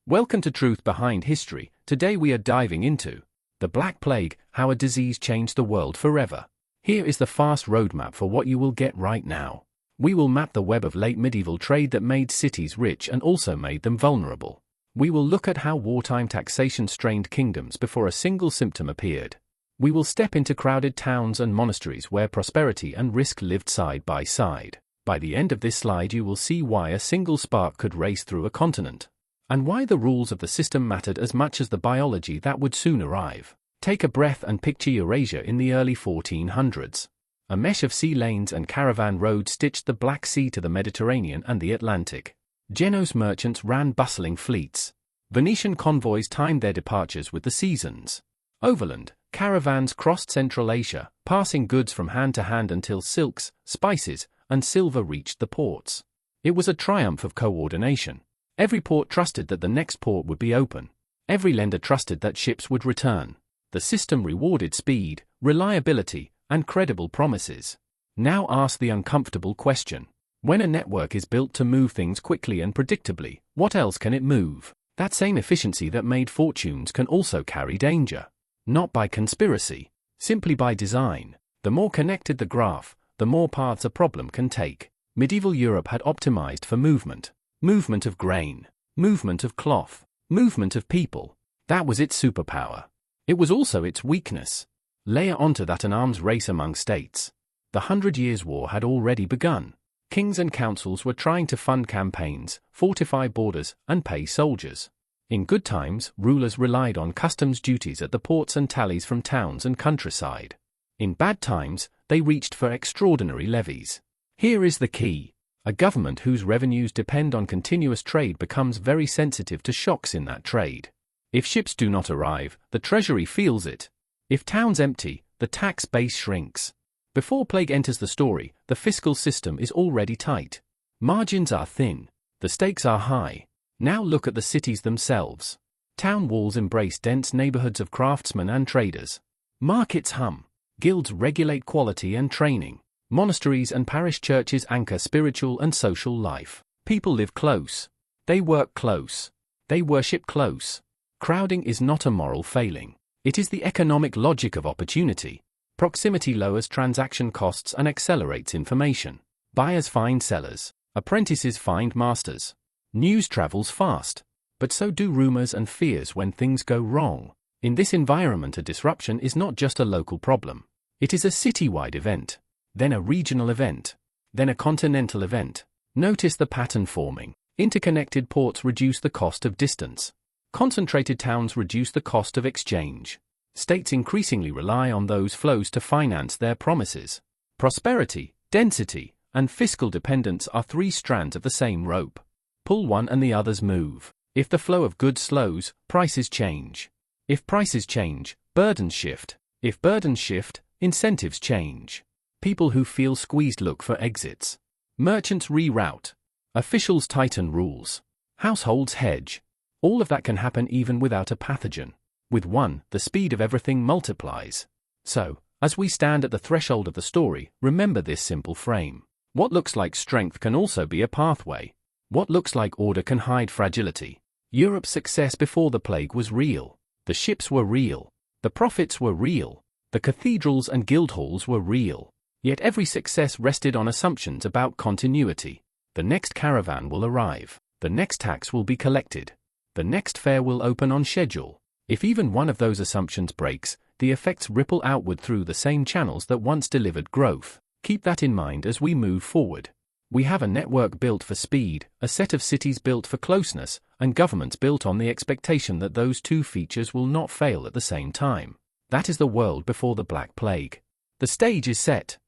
Welcome to Truth Behind History. Today we are diving into the Black Plague, how a disease changed the world forever. Here is the fast roadmap for what you will get right now. We will map the web of late medieval trade that made cities rich and also made them vulnerable. We will look at how wartime taxation strained kingdoms before a single symptom appeared. We will step into crowded towns and monasteries where prosperity and risk lived side by side. By the end of this slide you will see why a single spark could race through a continent, and why the rules of the system mattered as much as the biology that would soon arrive. Take a breath and picture Eurasia in the early 1400s. A mesh of sea lanes and caravan roads stitched the Black Sea to the Mediterranean and the Atlantic. Genoese merchants ran bustling fleets. Venetian convoys timed their departures with the seasons. Overland, caravans crossed Central Asia, passing goods from hand to hand until silks, spices, and silver reached the ports. It was a triumph of coordination. Every port trusted that the next port would be open. Every lender trusted that ships would return. The system rewarded speed, reliability, and credible promises. Now ask the uncomfortable question. When a network is built to move things quickly and predictably, what else can it move? That same efficiency that made fortunes can also carry danger. Not by conspiracy, simply by design. The more connected the graph, the more paths a problem can take. Medieval Europe had optimized for movement. Movement of grain, movement of cloth, movement of people. That was its superpower. It was also its weakness. Layer onto that an arms race among states. The 100 Years' War had already begun. Kings and councils were trying to fund campaigns, fortify borders, and pay soldiers. In good times, rulers relied on customs duties at the ports and tallies from towns and countryside. In bad times, they reached for extraordinary levies. Here is the key. A government whose revenues depend on continuous trade becomes very sensitive to shocks in that trade. If ships do not arrive, the treasury feels it. If towns empty, the tax base shrinks. Before plague enters the story, the fiscal system is already tight. Margins are thin. The stakes are high. Now look at the cities themselves. Town walls embrace dense neighborhoods of craftsmen and traders. Markets hum. Guilds regulate quality and training. Monasteries and parish churches anchor spiritual and social life. People live close. They work close. They worship close. Crowding is not a moral failing. It is the economic logic of opportunity. Proximity lowers transaction costs and accelerates information. Buyers find sellers. Apprentices find masters. News travels fast. But so do rumors and fears when things go wrong. In this environment, a disruption is not just a local problem. It is a citywide event. Then a regional event, then a continental event. Notice the pattern forming. Interconnected ports reduce the cost of distance. Concentrated towns reduce the cost of exchange. States increasingly rely on those flows to finance their promises. Prosperity, density, and fiscal dependence are three strands of the same rope. Pull one and the others move. If the flow of goods slows, prices change. If prices change, burdens shift. If burdens shift, incentives change. People who feel squeezed look for exits. Merchants reroute. Officials tighten rules. Households hedge. All of that can happen even without a pathogen. With one, the speed of everything multiplies. So, as we stand at the threshold of the story, remember this simple frame. What looks like strength can also be a pathway. What looks like order can hide fragility. Europe's success before the plague was real. The ships were real. The prophets were real. The cathedrals and guild halls were real. Yet every success rested on assumptions about continuity. The next caravan will arrive. The next tax will be collected. The next fair will open on schedule. If even one of those assumptions breaks, the effects ripple outward through the same channels that once delivered growth. Keep that in mind as we move forward. We have a network built for speed, a set of cities built for closeness, and governments built on the expectation that those two features will not fail at the same time. That is the world before the Black Plague. The stage is set.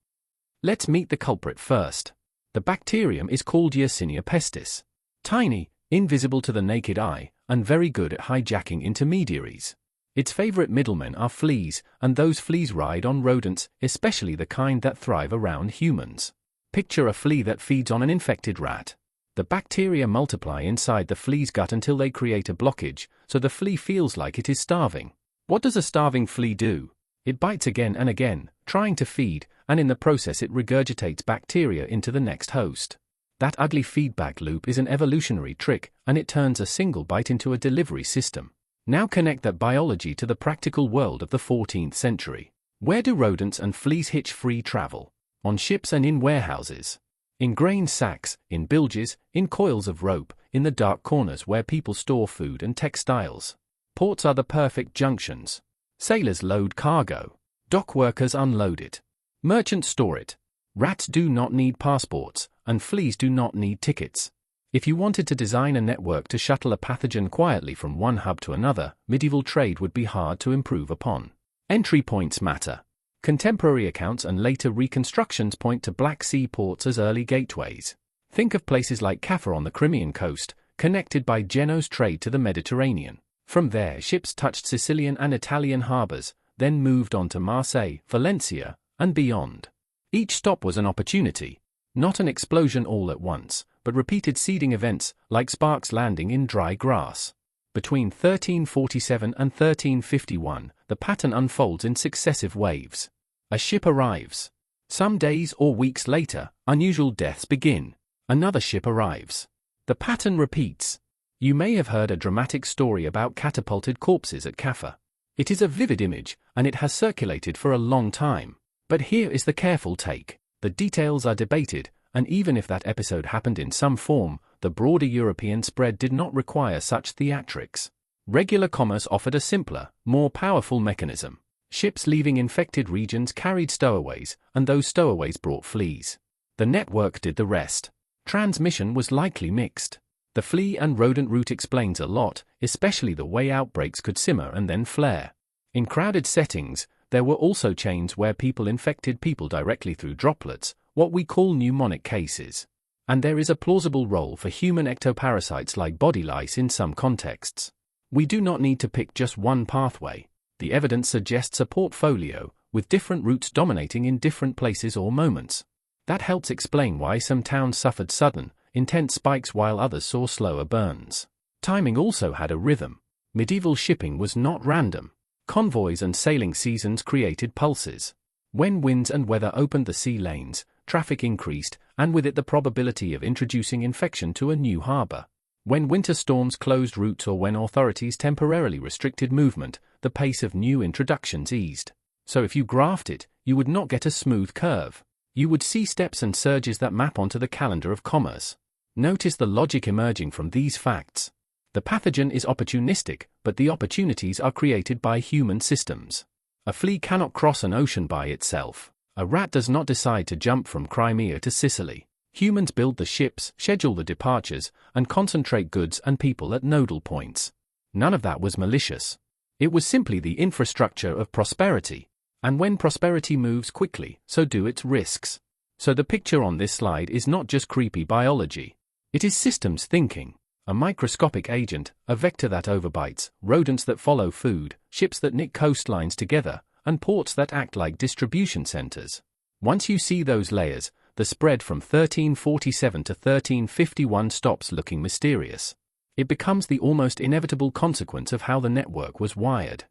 Let's meet the culprit first. The bacterium is called Yersinia pestis. Tiny, invisible to the naked eye, and very good at hijacking intermediaries. Its favorite middlemen are fleas, and those fleas ride on rodents, especially the kind that thrive around humans. Picture a flea that feeds on an infected rat. The bacteria multiply inside the flea's gut until they create a blockage, so the flea feels like it is starving. What does a starving flea do? It bites again and again, trying to feed, and in the process it regurgitates bacteria into the next host. That ugly feedback loop is an evolutionary trick, and it turns a single bite into a delivery system. Now connect that biology to the practical world of the 14th century. Where do rodents and fleas hitch free travel? On ships and in warehouses. In grain sacks, in bilges, in coils of rope, in the dark corners where people store food and textiles. Ports are the perfect junctions. Sailors load cargo. Dock workers unload it. Merchants store it. Rats do not need passports, and fleas do not need tickets. If you wanted to design a network to shuttle a pathogen quietly from one hub to another, medieval trade would be hard to improve upon. Entry points matter. Contemporary accounts and later reconstructions point to Black Sea ports as early gateways. Think of places like Kaffa on the Crimean coast, connected by Geno's trade to the Mediterranean. From there, ships touched Sicilian and Italian harbors, then moved on to Marseille, Valencia, and beyond. Each stop was an opportunity, not an explosion all at once, but repeated seeding events, like sparks landing in dry grass. Between 1347 and 1351, the pattern unfolds in successive waves. A ship arrives. Some days or weeks later, unusual deaths begin. Another ship arrives. The pattern repeats. You may have heard a dramatic story about catapulted corpses at Kaffa. It is a vivid image, and it has circulated for a long time. But here is the careful take. The details are debated, and even if that episode happened in some form, the broader European spread did not require such theatrics. Regular commerce offered a simpler, more powerful mechanism. Ships leaving infected regions carried stowaways, and those stowaways brought fleas. The network did the rest. Transmission was likely mixed. The flea and rodent route explains a lot, especially the way outbreaks could simmer and then flare. In crowded settings, there were also chains where people infected people directly through droplets, what we call pneumonic cases. And there is a plausible role for human ectoparasites like body lice in some contexts. We do not need to pick just one pathway. The evidence suggests a portfolio, with different routes dominating in different places or moments. That helps explain why some towns suffered sudden, intense spikes while others saw slower burns. Timing also had a rhythm. Medieval shipping was not random. Convoys and sailing seasons created pulses. When winds and weather opened the sea lanes, traffic increased, and with it the probability of introducing infection to a new harbor. When winter storms closed routes or when authorities temporarily restricted movement, the pace of new introductions eased. So if you graphed it, you would not get a smooth curve. You would see steps and surges that map onto the calendar of commerce. Notice the logic emerging from these facts. The pathogen is opportunistic, but the opportunities are created by human systems. A flea cannot cross an ocean by itself. A rat does not decide to jump from Crimea to Sicily. Humans build the ships, schedule the departures, and concentrate goods and people at nodal points. None of that was malicious. It was simply the infrastructure of prosperity. And when prosperity moves quickly, so do its risks. So the picture on this slide is not just creepy biology. It is systems thinking. A microscopic agent, a vector that overbites, rodents that follow food, ships that knit coastlines together, and ports that act like distribution centers. Once you see those layers, the spread from 1347 to 1351 stops looking mysterious. It becomes the almost inevitable consequence of how the network was wired.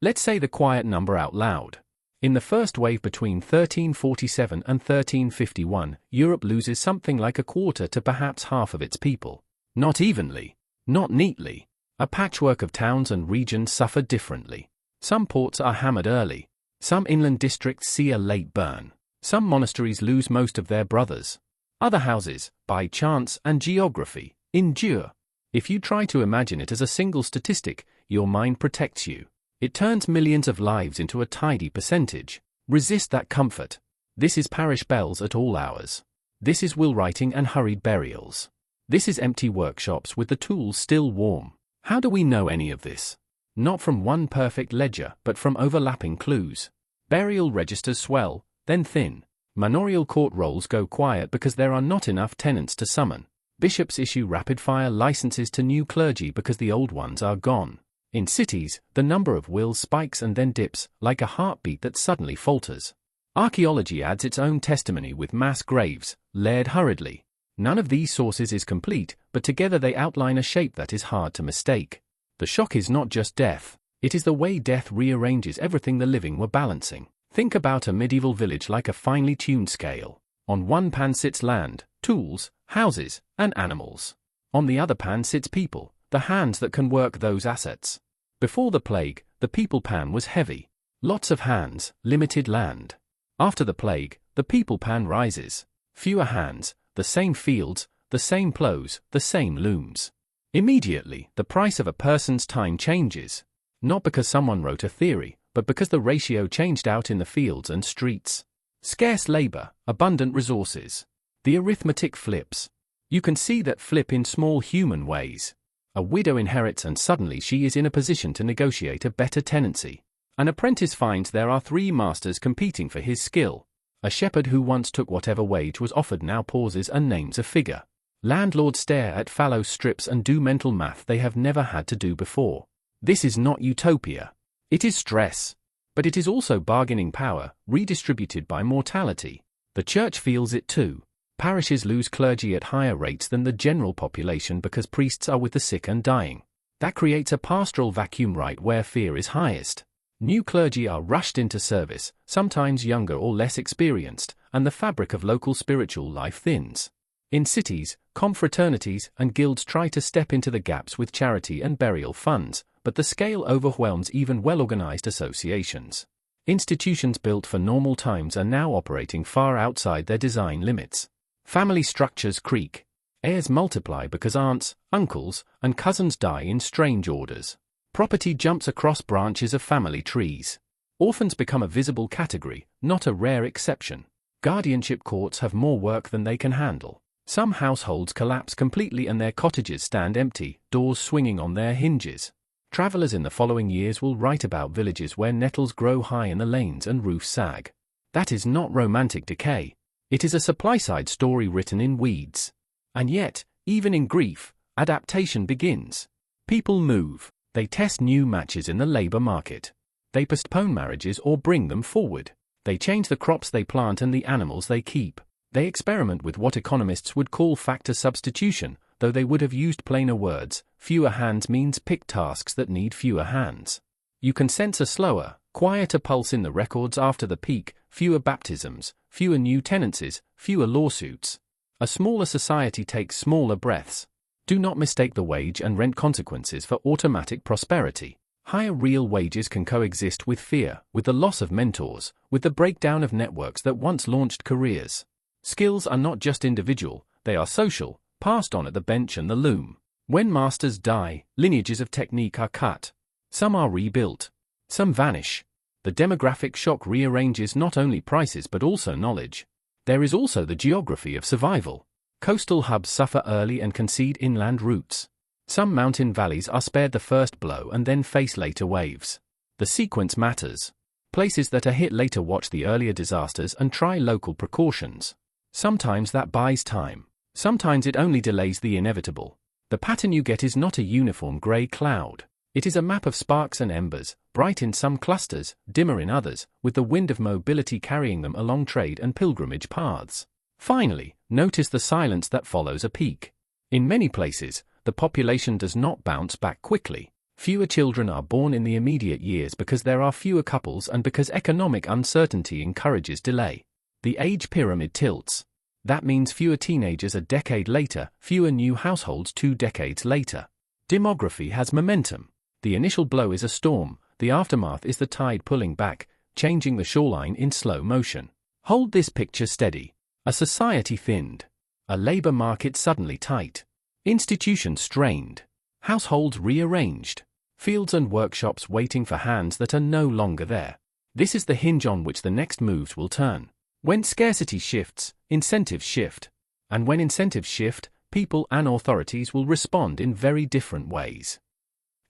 Let's say the quiet number out loud. In the first wave between 1347 and 1351, Europe loses something like a quarter to perhaps half of its people. Not evenly, not neatly. A patchwork of towns and regions suffer differently. Some ports are hammered early. Some inland districts see a late burn. Some monasteries lose most of their brothers. Other houses, by chance and geography, endure. If you try to imagine it as a single statistic, your mind protects you. It turns millions of lives into a tidy percentage. Resist that comfort. This is parish bells at all hours. This is will writing and hurried burials. This is empty workshops with the tools still warm. How do we know any of this? Not from one perfect ledger, but from overlapping clues. Burial registers swell, then thin. Manorial court rolls go quiet because there are not enough tenants to summon. Bishops issue rapid-fire licenses to new clergy because the old ones are gone. In cities, the number of wills spikes and then dips, like a heartbeat that suddenly falters. Archaeology adds its own testimony with mass graves, laid hurriedly. None of these sources is complete, but together they outline a shape that is hard to mistake. The shock is not just death, it is the way death rearranges everything the living were balancing. Think about a medieval village like a finely tuned scale. On one pan sits land, tools, houses, and animals. On the other pan sits people, the hands that can work those assets. Before the plague, the people pan was heavy. Lots of hands, limited land. After the plague, the people pan rises. Fewer hands, the same fields, the same plows, the same looms. Immediately, the price of a person's time changes. Not because someone wrote a theory, but because the ratio changed out in the fields and streets. Scarce labor, abundant resources. The arithmetic flips. You can see that flip in small human ways. A widow inherits and suddenly she is in a position to negotiate a better tenancy. An apprentice finds there are 3 masters competing for his skill. A shepherd who once took whatever wage was offered now pauses and names a figure. Landlords stare at fallow strips and do mental math they have never had to do before. This is not utopia. It is stress. But it is also bargaining power, redistributed by mortality. The church feels it too. Parishes lose clergy at higher rates than the general population because priests are with the sick and dying. That creates a pastoral vacuum right where fear is highest. New clergy are rushed into service, sometimes younger or less experienced, and the fabric of local spiritual life thins. In cities, confraternities and guilds try to step into the gaps with charity and burial funds, but the scale overwhelms even well-organized associations. Institutions built for normal times are now operating far outside their design limits. Family structures creak. Heirs multiply because aunts, uncles, and cousins die in strange orders. Property jumps across branches of family trees. Orphans become a visible category, not a rare exception. Guardianship courts have more work than they can handle. Some households collapse completely and their cottages stand empty, doors swinging on their hinges. Travelers in the following years will write about villages where nettles grow high in the lanes and roofs sag. That is not romantic decay. It is a supply-side story written in weeds. And yet, even in grief, adaptation begins. People move. They test new matches in the labor market. They postpone marriages or bring them forward. They change the crops they plant and the animals they keep. They experiment with what economists would call factor substitution, though they would have used plainer words. Fewer hands means pick tasks that need fewer hands. You can sense a slower, quieter pulse in the records after the peak, fewer baptisms, fewer new tenancies, fewer lawsuits. A smaller society takes smaller breaths. Do not mistake the wage and rent consequences for automatic prosperity. Higher real wages can coexist with fear, with the loss of mentors, with the breakdown of networks that once launched careers. Skills are not just individual, they are social, passed on at the bench and the loom. When masters die, lineages of technique are cut. Some are rebuilt. Some vanish. The demographic shock rearranges not only prices but also knowledge. There is also the geography of survival. Coastal hubs suffer early and concede inland routes. Some mountain valleys are spared the first blow and then face later waves. The sequence matters. Places that are hit later watch the earlier disasters and try local precautions. Sometimes that buys time. Sometimes it only delays the inevitable. The pattern you get is not a uniform grey cloud. It is a map of sparks and embers, bright in some clusters, dimmer in others, with the wind of mobility carrying them along trade and pilgrimage paths. Finally, notice the silence that follows a peak. In many places, the population does not bounce back quickly. Fewer children are born in the immediate years because there are fewer couples and because economic uncertainty encourages delay. The age pyramid tilts. That means fewer teenagers a decade later, fewer new households 2 decades later. Demography has momentum. The initial blow is a storm, the aftermath is the tide pulling back, changing the shoreline in slow motion. Hold this picture steady. A society thinned. A labor market suddenly tight. Institutions strained. Households rearranged. Fields and workshops waiting for hands that are no longer there. This is the hinge on which the next moves will turn. When scarcity shifts, incentives shift. And when incentives shift, people and authorities will respond in very different ways.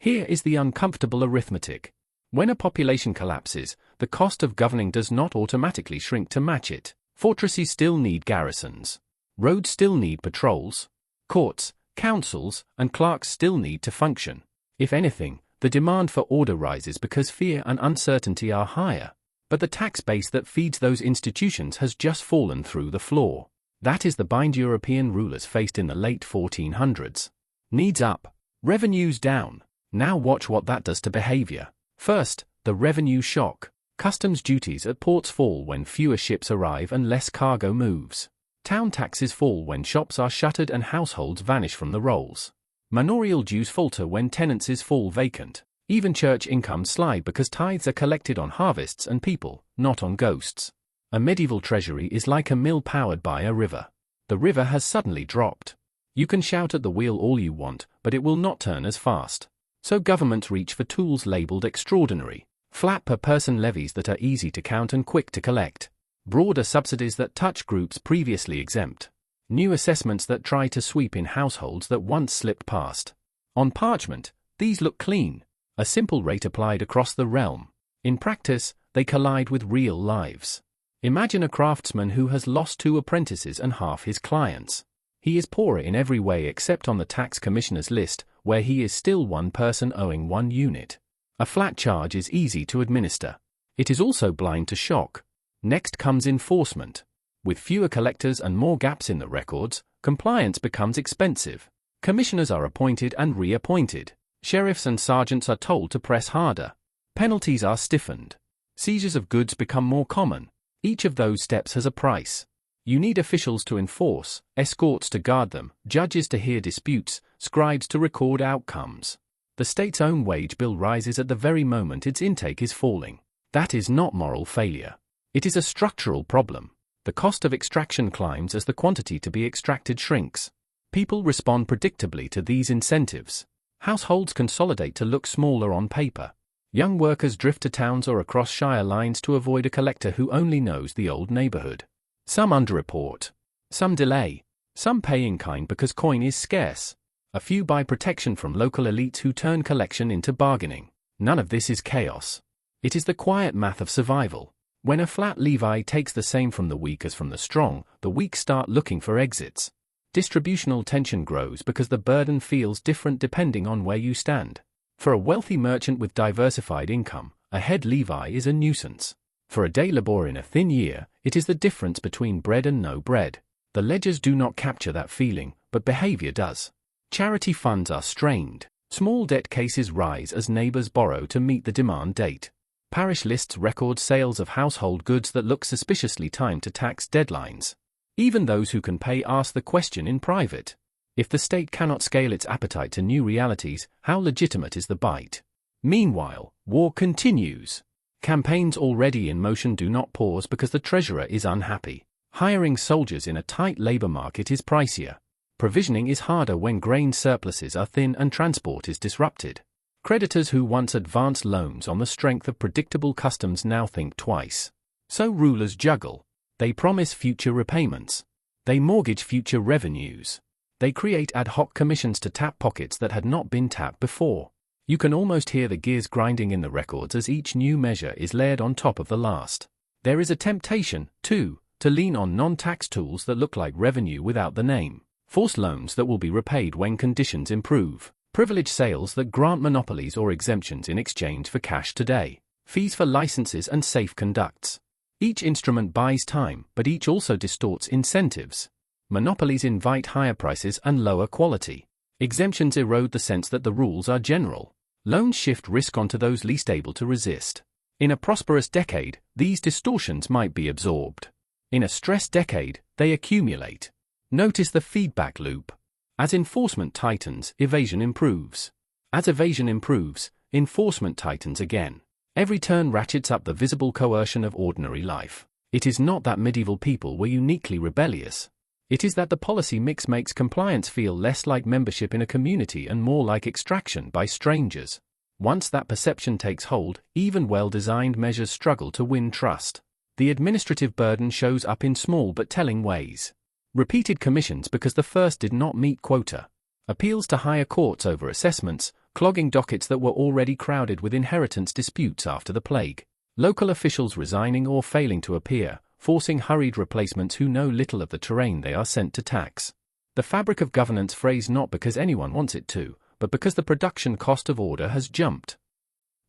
Here is the uncomfortable arithmetic. When a population collapses, the cost of governing does not automatically shrink to match it. Fortresses still need garrisons. Roads still need patrols. Courts, councils, and clerks still need to function. If anything, the demand for order rises because fear and uncertainty are higher. But the tax base that feeds those institutions has just fallen through the floor. That is the bind European rulers faced in the late 1400s. Needs up. Revenues down. Now watch what that does to behavior. First, the revenue shock. Customs duties at ports fall when fewer ships arrive and less cargo moves. Town taxes fall when shops are shuttered and households vanish from the rolls. Manorial dues falter when tenancies fall vacant. Even church incomes slide because tithes are collected on harvests and people, not on ghosts. A medieval treasury is like a mill powered by a river. The river has suddenly dropped. You can shout at the wheel all you want, but it will not turn as fast. So governments reach for tools labeled extraordinary. Flat per person levies that are easy to count and quick to collect. Broader subsidies that touch groups previously exempt. New assessments that try to sweep in households that once slipped past. On parchment, these look clean. A simple rate applied across the realm. In practice, they collide with real lives. Imagine a craftsman who has lost 2 apprentices and half his clients. He is poorer in every way except on the tax commissioner's list, where he is still one person owing 1 unit. A flat charge is easy to administer. It is also blind to shock. Next comes enforcement. With fewer collectors and more gaps in the records, compliance becomes expensive. Commissioners are appointed and reappointed. Sheriffs and sergeants are told to press harder. Penalties are stiffened. Seizures of goods become more common. Each of those steps has a price. You need officials to enforce, escorts to guard them, judges to hear disputes, scribes to record outcomes. The state's own wage bill rises at the very moment its intake is falling. That is not moral failure. It is a structural problem. The cost of extraction climbs as the quantity to be extracted shrinks. People respond predictably to these incentives. Households consolidate to look smaller on paper. Young workers drift to towns or across shire lines to avoid a collector who only knows the old neighborhood. Some underreport. Some delay. Some pay in kind because coin is scarce. A few buy protection from local elites who turn collection into bargaining. None of this is chaos. It is the quiet math of survival. When a flat levy takes the same from the weak as from the weak start looking for exits. Distributional tension grows because the burden feels different depending on where you stand. For a wealthy merchant with diversified income, a head levy is a nuisance. For a day laborer in a thin year, it is the difference between bread and no bread. The ledgers do not capture that feeling, but behavior does. Charity funds are strained. Small debt cases rise as neighbors borrow to meet the demand date. Parish lists record sales of household goods that look suspiciously timed to tax deadlines. Even those who can pay ask the question in private. If the state cannot scale its appetite to new realities, how legitimate is the bite? Meanwhile, war continues. Campaigns already in motion do not pause because the treasurer is unhappy. Hiring soldiers in a tight labor market is pricier. Provisioning is harder when grain surpluses are thin and transport is disrupted. Creditors who once advanced loans on the strength of predictable customs now think twice. So rulers juggle. They promise future repayments. They mortgage future revenues. They create ad hoc commissions to tap pockets that had not been tapped before. You can almost hear the gears grinding in the records as each new measure is layered on top of the last. There is a temptation, too, to lean on non-tax tools that look like revenue without the name. Forced loans that will be repaid when conditions improve. Privilege sales that grant monopolies or exemptions in exchange for cash today. Fees for licenses and safe conducts. Each instrument buys time, but each also distorts incentives. Monopolies invite higher prices and lower quality. Exemptions erode the sense that the rules are general. Loans shift risk onto those least able to resist. In a prosperous decade, these distortions might be absorbed. In a stressed decade, they accumulate. Notice the feedback loop. As enforcement tightens, evasion improves. As evasion improves, enforcement tightens again. Every turn ratchets up the visible coercion of ordinary life. It is not that medieval people were uniquely rebellious. It is that the policy mix makes compliance feel less like membership in a community and more like extraction by strangers. Once that perception takes hold, even well-designed measures struggle to win trust. The administrative burden shows up in small but telling ways. Repeated commissions because the first did not meet quota. Appeals to higher courts over assessments, clogging dockets that were already crowded with inheritance disputes after the plague. Local officials resigning or failing to appear, forcing hurried replacements who know little of the terrain they are sent to tax. The fabric of governance frays not because anyone wants it to, but because the production cost of order has jumped.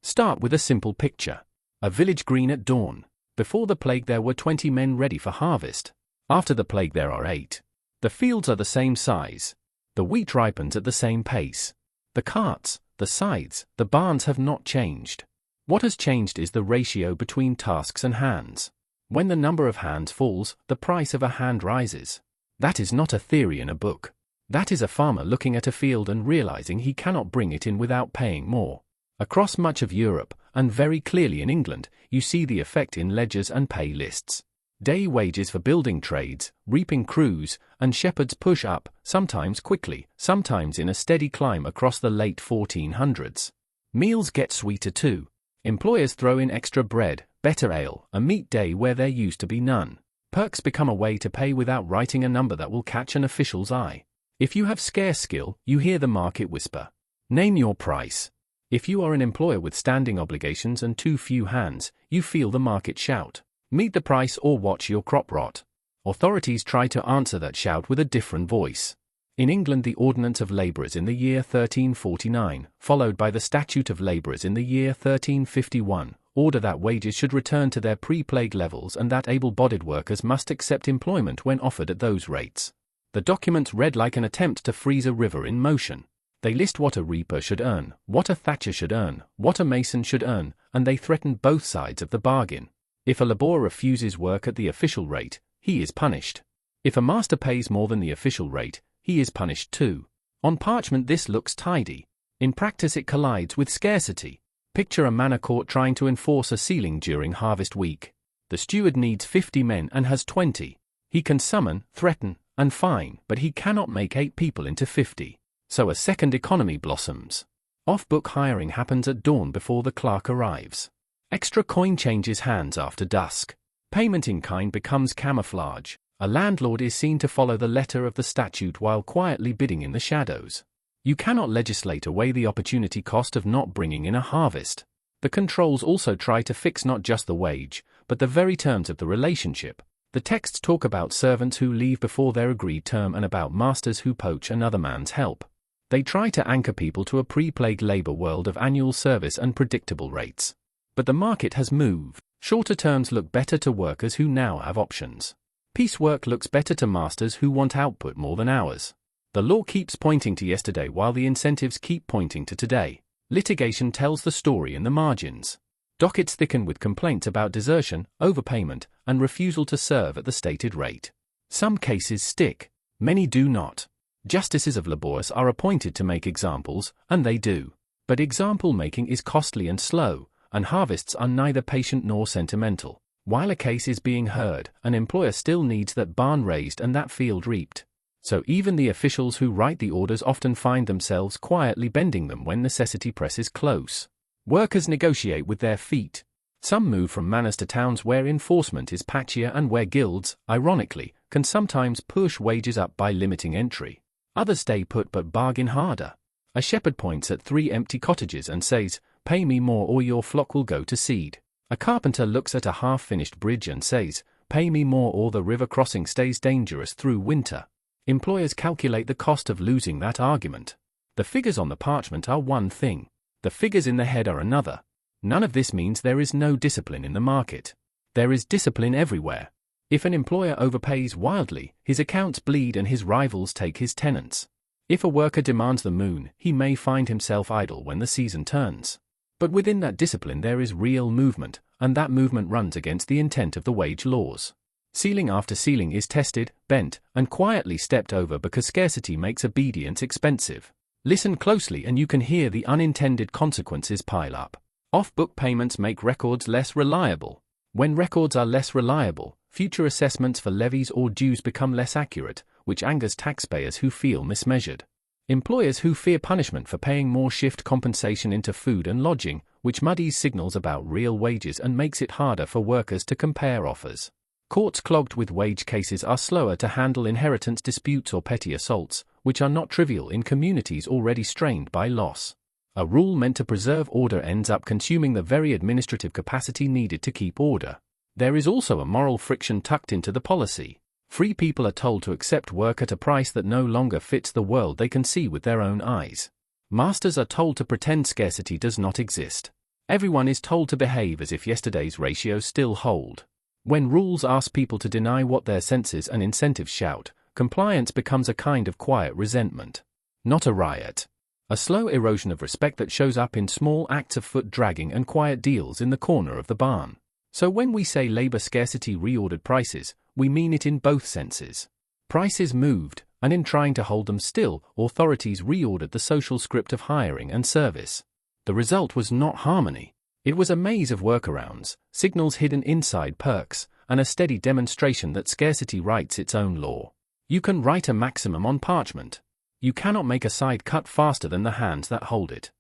Start with a simple picture. A village green at dawn. Before the plague there were 20 men ready for harvest. After the plague there are 8. The fields are the same size. The wheat ripens at the same pace. The carts, the scythes, the barns have not changed. What has changed is the ratio between tasks and hands. When the number of hands falls, the price of a hand rises. That is not a theory in a book. That is a farmer looking at a field and realizing he cannot bring it in without paying more. Across much of Europe, and very clearly in England, you see the effect in ledgers and pay lists. Day wages for building trades, reaping crews, and shepherds push up, sometimes quickly, sometimes in a steady climb across the late 1400s. Meals get sweeter too. Employers throw in extra bread, better ale, a meat day where there used to be none. Perks become a way to pay without writing a number that will catch an official's eye. If you have scarce skill, you hear the market whisper. Name your price. If you are an employer with standing obligations and too few hands, you feel the market shout. Meet the price or watch your crop rot. Authorities try to answer that shout with a different voice. In England, the Ordinance of Labourers in the year 1349, followed by the Statute of Labourers in the year 1351, order that wages should return to their pre-plague levels and that able-bodied workers must accept employment when offered at those rates. The documents read like an attempt to freeze a river in motion. They list what a reaper should earn, what a thatcher should earn, what a mason should earn, and they threaten both sides of the bargain. If a labourer refuses work at the official rate, he is punished. If a master pays more than the official rate, he is punished too. On parchment this looks tidy. In practice it collides with scarcity. Picture a manor court trying to enforce a ceiling during harvest week. The steward needs 50 men and has 20. He can summon, threaten, and fine, but he cannot make 8 people into 50. So a second economy blossoms. Off-book hiring happens at dawn before the clerk arrives. Extra coin changes hands after dusk. Payment in kind becomes camouflage. A landlord is seen to follow the letter of the statute while quietly bidding in the shadows. You cannot legislate away the opportunity cost of not bringing in a harvest. The controls also try to fix not just the wage, but the very terms of the relationship. The texts talk about servants who leave before their agreed term and about masters who poach another man's help. They try to anchor people to a pre-plague labour world of annual service and predictable rates. But the market has moved. Shorter terms look better to workers who now have options. Piecework looks better to masters who want output more than hours. The law keeps pointing to yesterday while the incentives keep pointing to today. Litigation tells the story in the margins. Dockets thicken with complaints about desertion, overpayment, and refusal to serve at the stated rate. Some cases stick. Many do not. Justices of labours are appointed to make examples, and they do. But example making is costly and slow, and harvests are neither patient nor sentimental. While a case is being heard, an employer still needs that barn raised and that field reaped. So even the officials who write the orders often find themselves quietly bending them when necessity presses close. Workers negotiate with their feet. Some move from manors to towns where enforcement is patchier and where guilds, ironically, can sometimes push wages up by limiting entry. Others stay put but bargain harder. A shepherd points at 3 empty cottages and says, "Pay me more or your flock will go to seed." A carpenter looks at a half-finished bridge and says, "Pay me more or the river crossing stays dangerous through winter." Employers calculate the cost of losing that argument. The figures on the parchment are one thing. The figures in the head are another. None of this means there is no discipline in the market. There is discipline everywhere. If an employer overpays wildly, his accounts bleed and his rivals take his tenants. If a worker demands the moon, he may find himself idle when the season turns. But within that discipline there is real movement, and that movement runs against the intent of the wage laws. Ceiling after ceiling is tested, bent, and quietly stepped over because scarcity makes obedience expensive. Listen closely and you can hear the unintended consequences pile up. Off-book payments make records less reliable. When records are less reliable, future assessments for levies or dues become less accurate, which angers taxpayers who feel mismeasured. Employers who fear punishment for paying more shift compensation into food and lodging, which muddies signals about real wages and makes it harder for workers to compare offers. Courts clogged with wage cases are slower to handle inheritance disputes or petty assaults, which are not trivial in communities already strained by loss. A rule meant to preserve order ends up consuming the very administrative capacity needed to keep order. There is also a moral friction tucked into the policy. Free people are told to accept work at a price that no longer fits the world they can see with their own eyes. Masters are told to pretend scarcity does not exist. Everyone is told to behave as if yesterday's ratios still hold. When rules ask people to deny what their senses and incentives shout, compliance becomes a kind of quiet resentment. Not a riot. A slow erosion of respect that shows up in small acts of foot dragging and quiet deals in the corner of the barn. So when we say labor scarcity reordered prices, we mean it in both senses. Prices moved, and in trying to hold them still, authorities reordered the social script of hiring and service. The result was not harmony. It was a maze of workarounds, signals hidden inside perks, and a steady demonstration that scarcity writes its own law. You can write a maximum on parchment. You cannot make a side cut faster than the hands that hold it.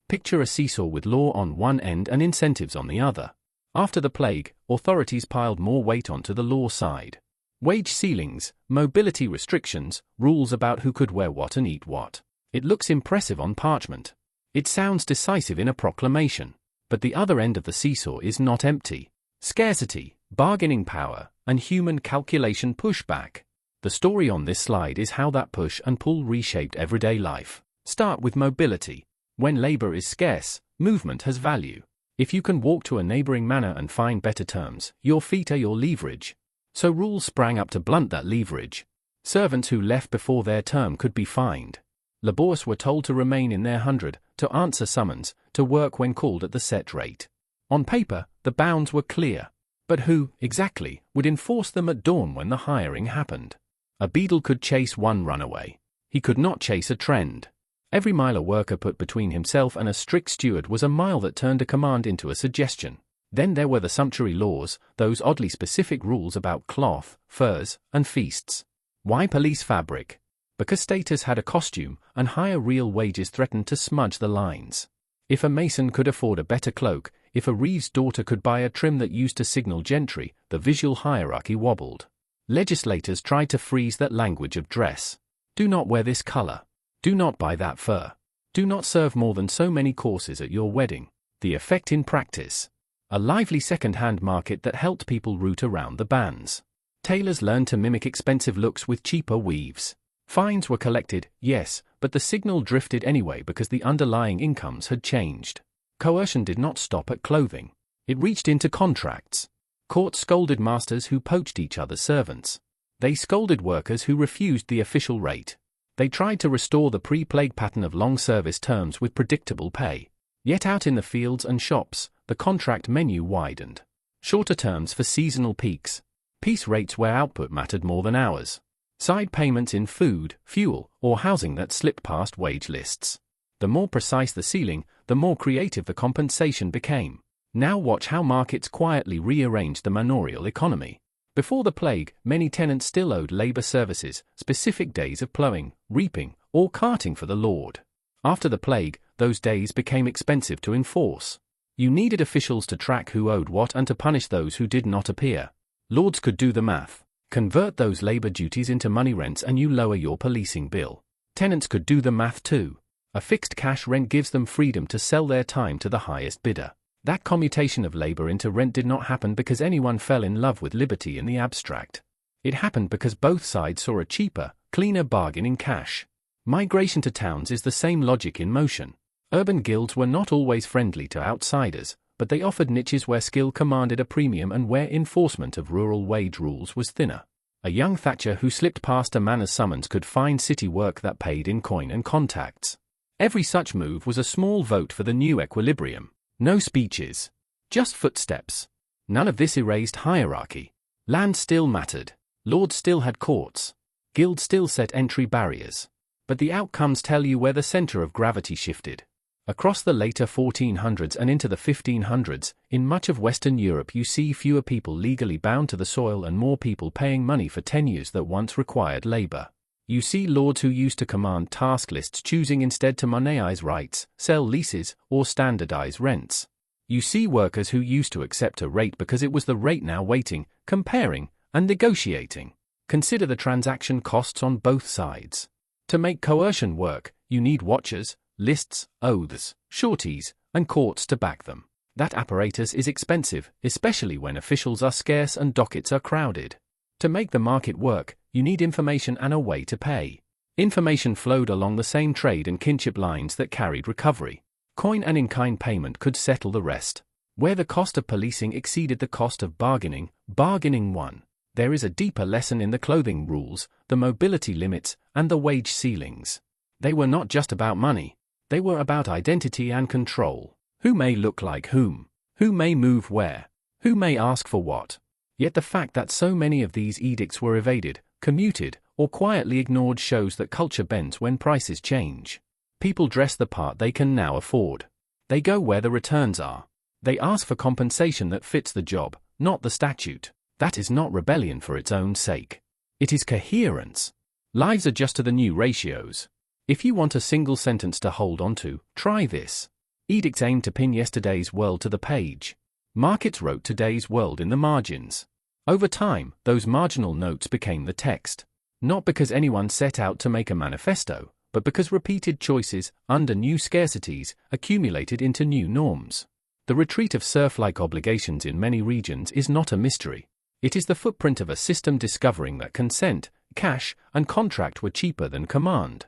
Picture a seesaw with law on one end and incentives on the other. After the plague, authorities piled more weight onto the law side. Wage ceilings, mobility restrictions, rules about who could wear what and eat what. It looks impressive on parchment. It sounds decisive in a proclamation. But the other end of the seesaw is not empty. Scarcity, bargaining power, and human calculation push back. The story on this slide is how that push and pull reshaped everyday life. Start with mobility. When labor is scarce, movement has value. If you can walk to a neighboring manor and find better terms, your feet are your leverage. So rules sprang up to blunt that leverage. Servants who left before their term could be fined. Labourers were told to remain in their 100, to answer summons, to work when called at the set rate. On paper, the bounds were clear. But who, exactly, would enforce them at dawn when the hiring happened? A beadle could chase one runaway. He could not chase a trend. Every mile a worker put between himself and a strict steward was a mile that turned a command into a suggestion. Then there were the sumptuary laws, those oddly specific rules about cloth, furs, and feasts. Why police fabric? Because status had a costume, and higher real wages threatened to smudge the lines. If a mason could afford a better cloak, if a reeve's daughter could buy a trim that used to signal gentry, the visual hierarchy wobbled. Legislators tried to freeze that language of dress. Do not wear this color. Do not buy that fur. Do not serve more than so many courses at your wedding. The effect in practice. A lively second-hand market that helped people root around the bans. Tailors learned to mimic expensive looks with cheaper weaves. Fines were collected, yes, but the signal drifted anyway because the underlying incomes had changed. Coercion did not stop at clothing. It reached into contracts. Courts scolded masters who poached each other's servants. They scolded workers who refused the official rate. They tried to restore the pre-plague pattern of long service terms with predictable pay. Yet out in the fields and shops, the contract menu widened. Shorter terms for seasonal peaks. Piece rates where output mattered more than hours. Side payments in food, fuel, or housing that slipped past wage lists. The more precise the ceiling, the more creative the compensation became. Now watch how markets quietly rearranged the manorial economy. Before the plague, many tenants still owed labor services, specific days of ploughing, reaping, or carting for the lord. After the plague, those days became expensive to enforce. You needed officials to track who owed what and to punish those who did not appear. Lords could do the math. Convert those labor duties into money rents and you lower your policing bill. Tenants could do the math too. A fixed cash rent gives them freedom to sell their time to the highest bidder. That commutation of labor into rent did not happen because anyone fell in love with liberty in the abstract. It happened because both sides saw a cheaper, cleaner bargain in cash. Migration to towns is the same logic in motion. Urban guilds were not always friendly to outsiders, but they offered niches where skill commanded a premium and where enforcement of rural wage rules was thinner. A young thatcher who slipped past a manor's summons could find city work that paid in coin and contacts. Every such move was a small vote for the new equilibrium. No speeches. Just footsteps. None of this erased hierarchy. Land still mattered. Lords still had courts. Guilds still set entry barriers. But the outcomes tell you where the center of gravity shifted. Across the later 1400s and into the 1500s, in much of Western Europe you see fewer people legally bound to the soil and more people paying money for tenures that once required labor. You see lords who used to command task lists choosing instead to monetize rights, sell leases, or standardize rents. You see workers who used to accept a rate because it was the rate now waiting, comparing, and negotiating. Consider the transaction costs on both sides. To make coercion work, you need watchers, lists, oaths, sureties, and courts to back them. That apparatus is expensive, especially when officials are scarce and dockets are crowded. To make the market work, you need information and a way to pay. Information flowed along the same trade and kinship lines that carried recovery. Coin and in-kind payment could settle the rest. Where the cost of policing exceeded the cost of bargaining, bargaining won. There is a deeper lesson in the clothing rules, the mobility limits, and the wage ceilings. They were not just about money. They were about identity and control. Who may look like whom? Who may move where? Who may ask for what? Yet the fact that so many of these edicts were evaded, commuted, or quietly ignored shows that culture bends when prices change. People dress the part they can now afford. They go where the returns are. They ask for compensation that fits the job, not the statute. That is not rebellion for its own sake. It is coherence. Lives adjust to the new ratios. If you want a single sentence to hold on to, try this. Edicts aim to pin yesterday's world to the page. Markets wrote today's world in the margins. Over time, those marginal notes became the text. Not because anyone set out to make a manifesto, but because repeated choices, under new scarcities, accumulated into new norms. The retreat of serf-like obligations in many regions is not a mystery. It is the footprint of a system discovering that consent, cash, and contract were cheaper than command.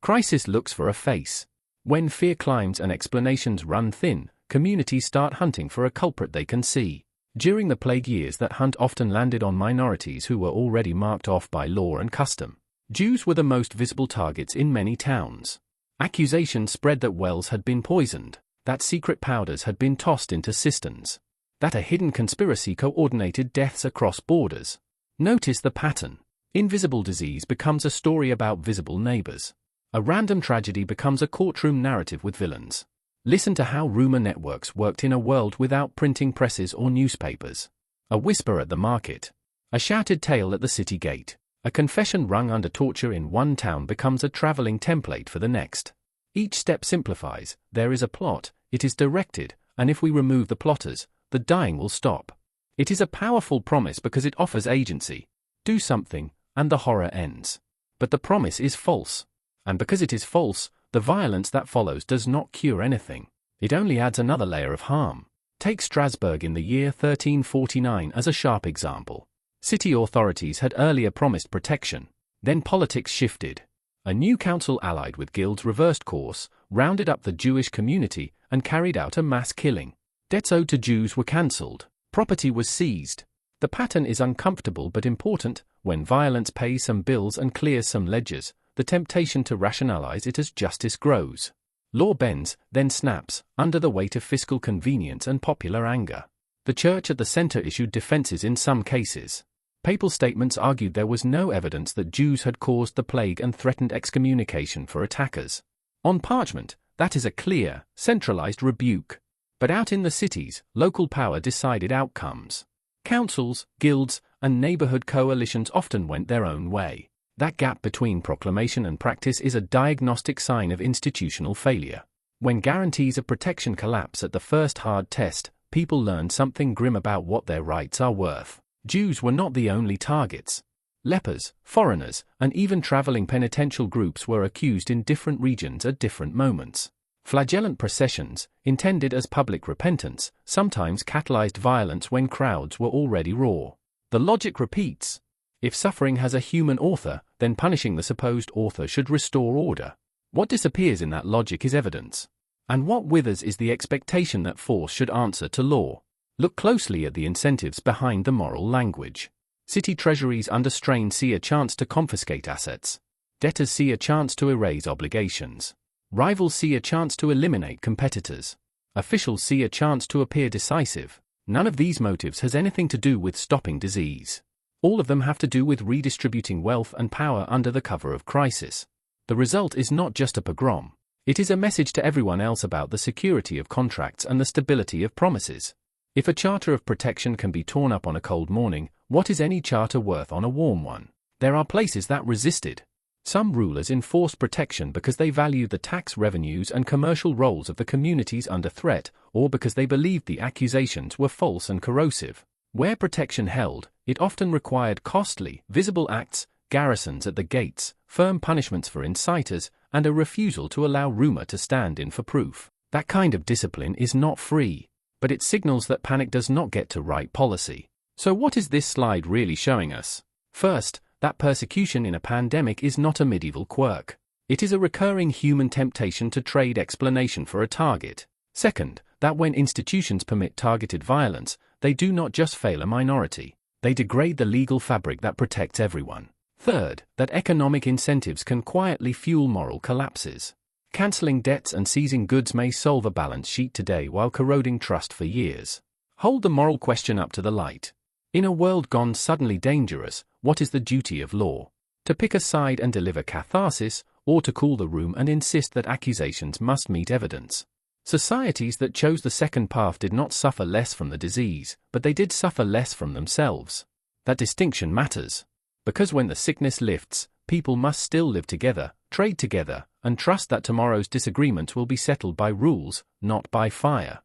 Crisis looks for a face. When fear climbs and explanations run thin, communities start hunting for a culprit they can see. During the plague years, that hunt often landed on minorities who were already marked off by law and custom. Jews were the most visible targets in many towns. Accusations spread that wells had been poisoned, that secret powders had been tossed into cisterns, that a hidden conspiracy coordinated deaths across borders. Notice the pattern. Invisible disease becomes a story about visible neighbors. A random tragedy becomes a courtroom narrative with villains. Listen to how rumor networks worked in a world without printing presses or newspapers. A whisper at the market. A shouted tale at the city gate. A confession wrung under torture in one town becomes a traveling template for the next. Each step simplifies. There is a plot, it is directed, and if we remove the plotters, the dying will stop. It is a powerful promise because it offers agency. Do something, and the horror ends. But the promise is false. And because it is false, the violence that follows does not cure anything. It only adds another layer of harm. Take Strasbourg in the year 1349 as a sharp example. City authorities had earlier promised protection. Then politics shifted. A new council allied with guilds reversed course, rounded up the Jewish community, and carried out a mass killing. Debts owed to Jews were cancelled. Property was seized. The pattern is uncomfortable but important. When violence pays some bills and clears some ledgers, the temptation to rationalize it as justice grows. Law bends, then snaps, under the weight of fiscal convenience and popular anger. The church at the center issued defenses in some cases. Papal statements argued there was no evidence that Jews had caused the plague and threatened excommunication for attackers. On parchment, that is a clear, centralized rebuke. But out in the cities, local power decided outcomes. Councils, guilds, and neighborhood coalitions often went their own way. That gap between proclamation and practice is a diagnostic sign of institutional failure. When guarantees of protection collapse at the first hard test, people learn something grim about what their rights are worth. Jews were not the only targets. Lepers, foreigners, and even traveling penitential groups were accused in different regions at different moments. Flagellant processions, intended as public repentance, sometimes catalyzed violence when crowds were already raw. The logic repeats. If suffering has a human author, then punishing the supposed author should restore order. What disappears in that logic is evidence. And what withers is the expectation that force should answer to law. Look closely at the incentives behind the moral language. City treasuries under strain see a chance to confiscate assets. Debtors see a chance to erase obligations. Rivals see a chance to eliminate competitors. Officials see a chance to appear decisive. None of these motives has anything to do with stopping disease. All of them have to do with redistributing wealth and power under the cover of crisis. The result is not just a pogrom. It is a message to everyone else about the security of contracts and the stability of promises. If a charter of protection can be torn up on a cold morning, what is any charter worth on a warm one? There are places that resisted. Some rulers enforced protection because they valued the tax revenues and commercial roles of the communities under threat, or because they believed the accusations were false and corrosive. Where protection held, it often required costly, visible acts, garrisons at the gates, firm punishments for inciters, and a refusal to allow rumor to stand in for proof. That kind of discipline is not free, but it signals that panic does not get to write policy. So what is this slide really showing us? First, that persecution in a pandemic is not a medieval quirk. It is a recurring human temptation to trade explanation for a target. Second, that when institutions permit targeted violence, they do not just fail a minority. They degrade the legal fabric that protects everyone. Third, that economic incentives can quietly fuel moral collapses. Cancelling debts and seizing goods may solve a balance sheet today while corroding trust for years. Hold the moral question up to the light. In a world gone suddenly dangerous, what is the duty of law? to pick a side and deliver catharsis, or to cool the room and insist that accusations must meet evidence. Societies that chose the second path did not suffer less from the disease, but they did suffer less from themselves. That distinction matters. Because when the sickness lifts, people must still live together, trade together, and trust that tomorrow's disagreements will be settled by rules, not by fire.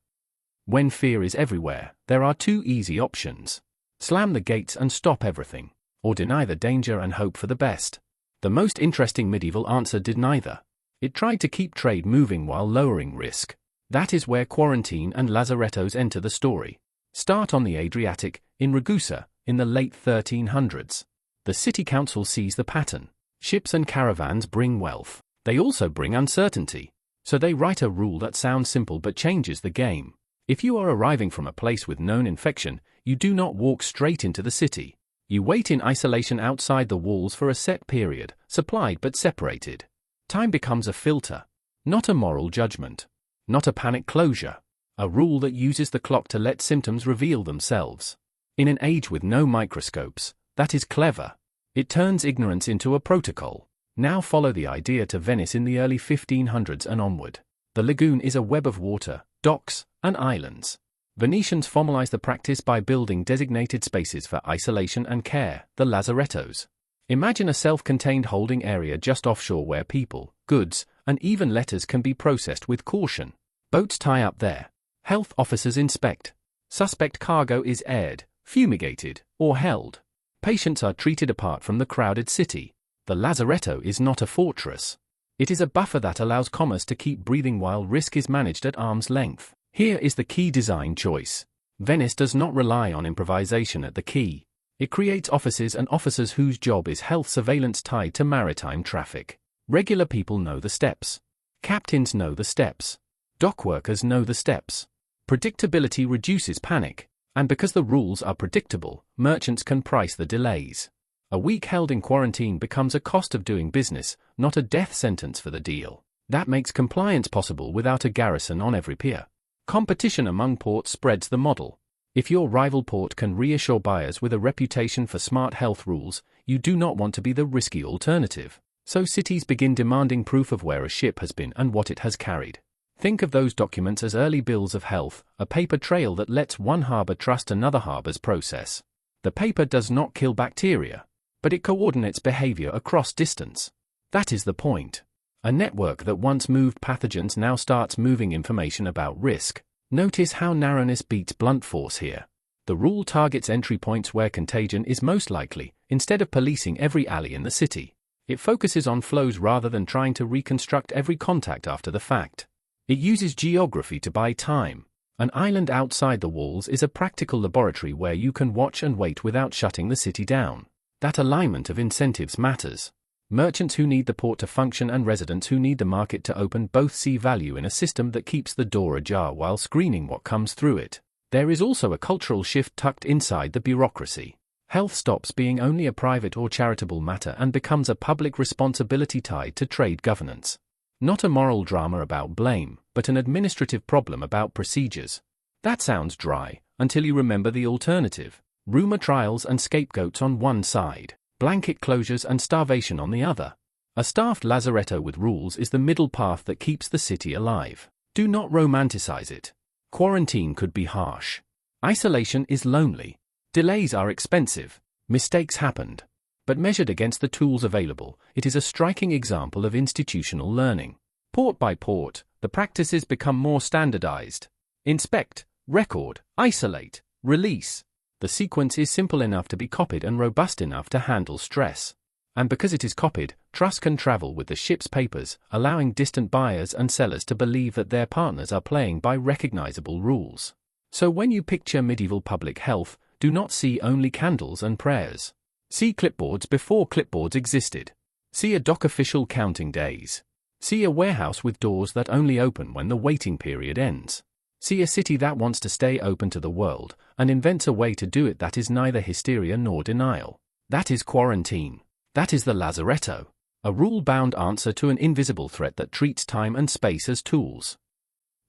When fear is everywhere, there are two easy options. Slam the gates and stop everything, or deny the danger and hope for the best. The most interesting medieval answer did neither. It tried to keep trade moving while lowering risk. That is where quarantine and lazarettos enter the story. Start on the Adriatic, in Ragusa, in the late 1300s. The city council sees the pattern. Ships and caravans bring wealth. They also bring uncertainty. So they write a rule that sounds simple but changes the game. If you are arriving from a place with known infection, you do not walk straight into the city. You wait in isolation outside the walls for a set period, supplied but separated. Time becomes a filter, not a moral judgment, not a panic closure, a rule that uses the clock to let symptoms reveal themselves. In an age with no microscopes, that is clever. It turns ignorance into a protocol. Now follow the idea to Venice in the early 1500s and onward. The lagoon is a web of water, docks, and islands. Venetians formalized the practice by building designated spaces for isolation and care, the lazarettos. Imagine a self-contained holding area just offshore where people, goods, and even letters can be processed with caution. Boats tie up there. Health officers inspect. Suspect cargo is aired, fumigated, or held. Patients are treated apart from the crowded city. The lazaretto is not a fortress. It is a buffer that allows commerce to keep breathing while risk is managed at arm's length. Here is the key design choice. Venice does not rely on improvisation at the quay. It creates offices and officers whose job is health surveillance tied to maritime traffic. Regular people know the steps. Captains know the steps. Dock workers know the steps. Predictability reduces panic. And because the rules are predictable, merchants can price the delays. A week held in quarantine becomes a cost of doing business, not a death sentence for the deal. That makes compliance possible without a garrison on every pier. Competition among ports spreads the model. If your rival port can reassure buyers with a reputation for smart health rules, you do not want to be the risky alternative. So cities begin demanding proof of where a ship has been and what it has carried. Think of those documents as early bills of health, a paper trail that lets one harbor trust another harbor's process. The paper does not kill bacteria, but it coordinates behavior across distance. That is the point. A network that once moved pathogens now starts moving information about risk. Notice how narrowness beats blunt force here. The rule targets entry points where contagion is most likely, instead of policing every alley in the city. It focuses on flows rather than trying to reconstruct every contact after the fact. It uses geography to buy time. An island outside the walls is a practical laboratory where you can watch and wait without shutting the city down. That alignment of incentives matters. Merchants who need the port to function and residents who need the market to open both see value in a system that keeps the door ajar while screening what comes through it. There is also a cultural shift tucked inside the bureaucracy. Health stops being only a private or charitable matter and becomes a public responsibility tied to trade governance. Not a moral drama about blame, but an administrative problem about procedures. That sounds dry, until you remember the alternative. Rumor trials and scapegoats on one side, blanket closures and starvation on the other. A staffed lazaretto with rules is the middle path that keeps the city alive. Do not romanticize it. Quarantine could be harsh. Isolation is lonely. Delays are expensive. Mistakes happened. But measured against the tools available, it is a striking example of institutional learning. Port by port, the practices become more standardized. Inspect, record, isolate, release. The sequence is simple enough to be copied and robust enough to handle stress. And because it is copied, trust can travel with the ship's papers, allowing distant buyers and sellers to believe that their partners are playing by recognizable rules. So when you picture medieval public health, do not see only candles and prayers. See clipboards before clipboards existed. See a dock official counting days. See a warehouse with doors that only open when the waiting period ends. See a city that wants to stay open to the world, and invents a way to do it that is neither hysteria nor denial. That is quarantine. That is the lazaretto. A rule-bound answer to an invisible threat that treats time and space as tools.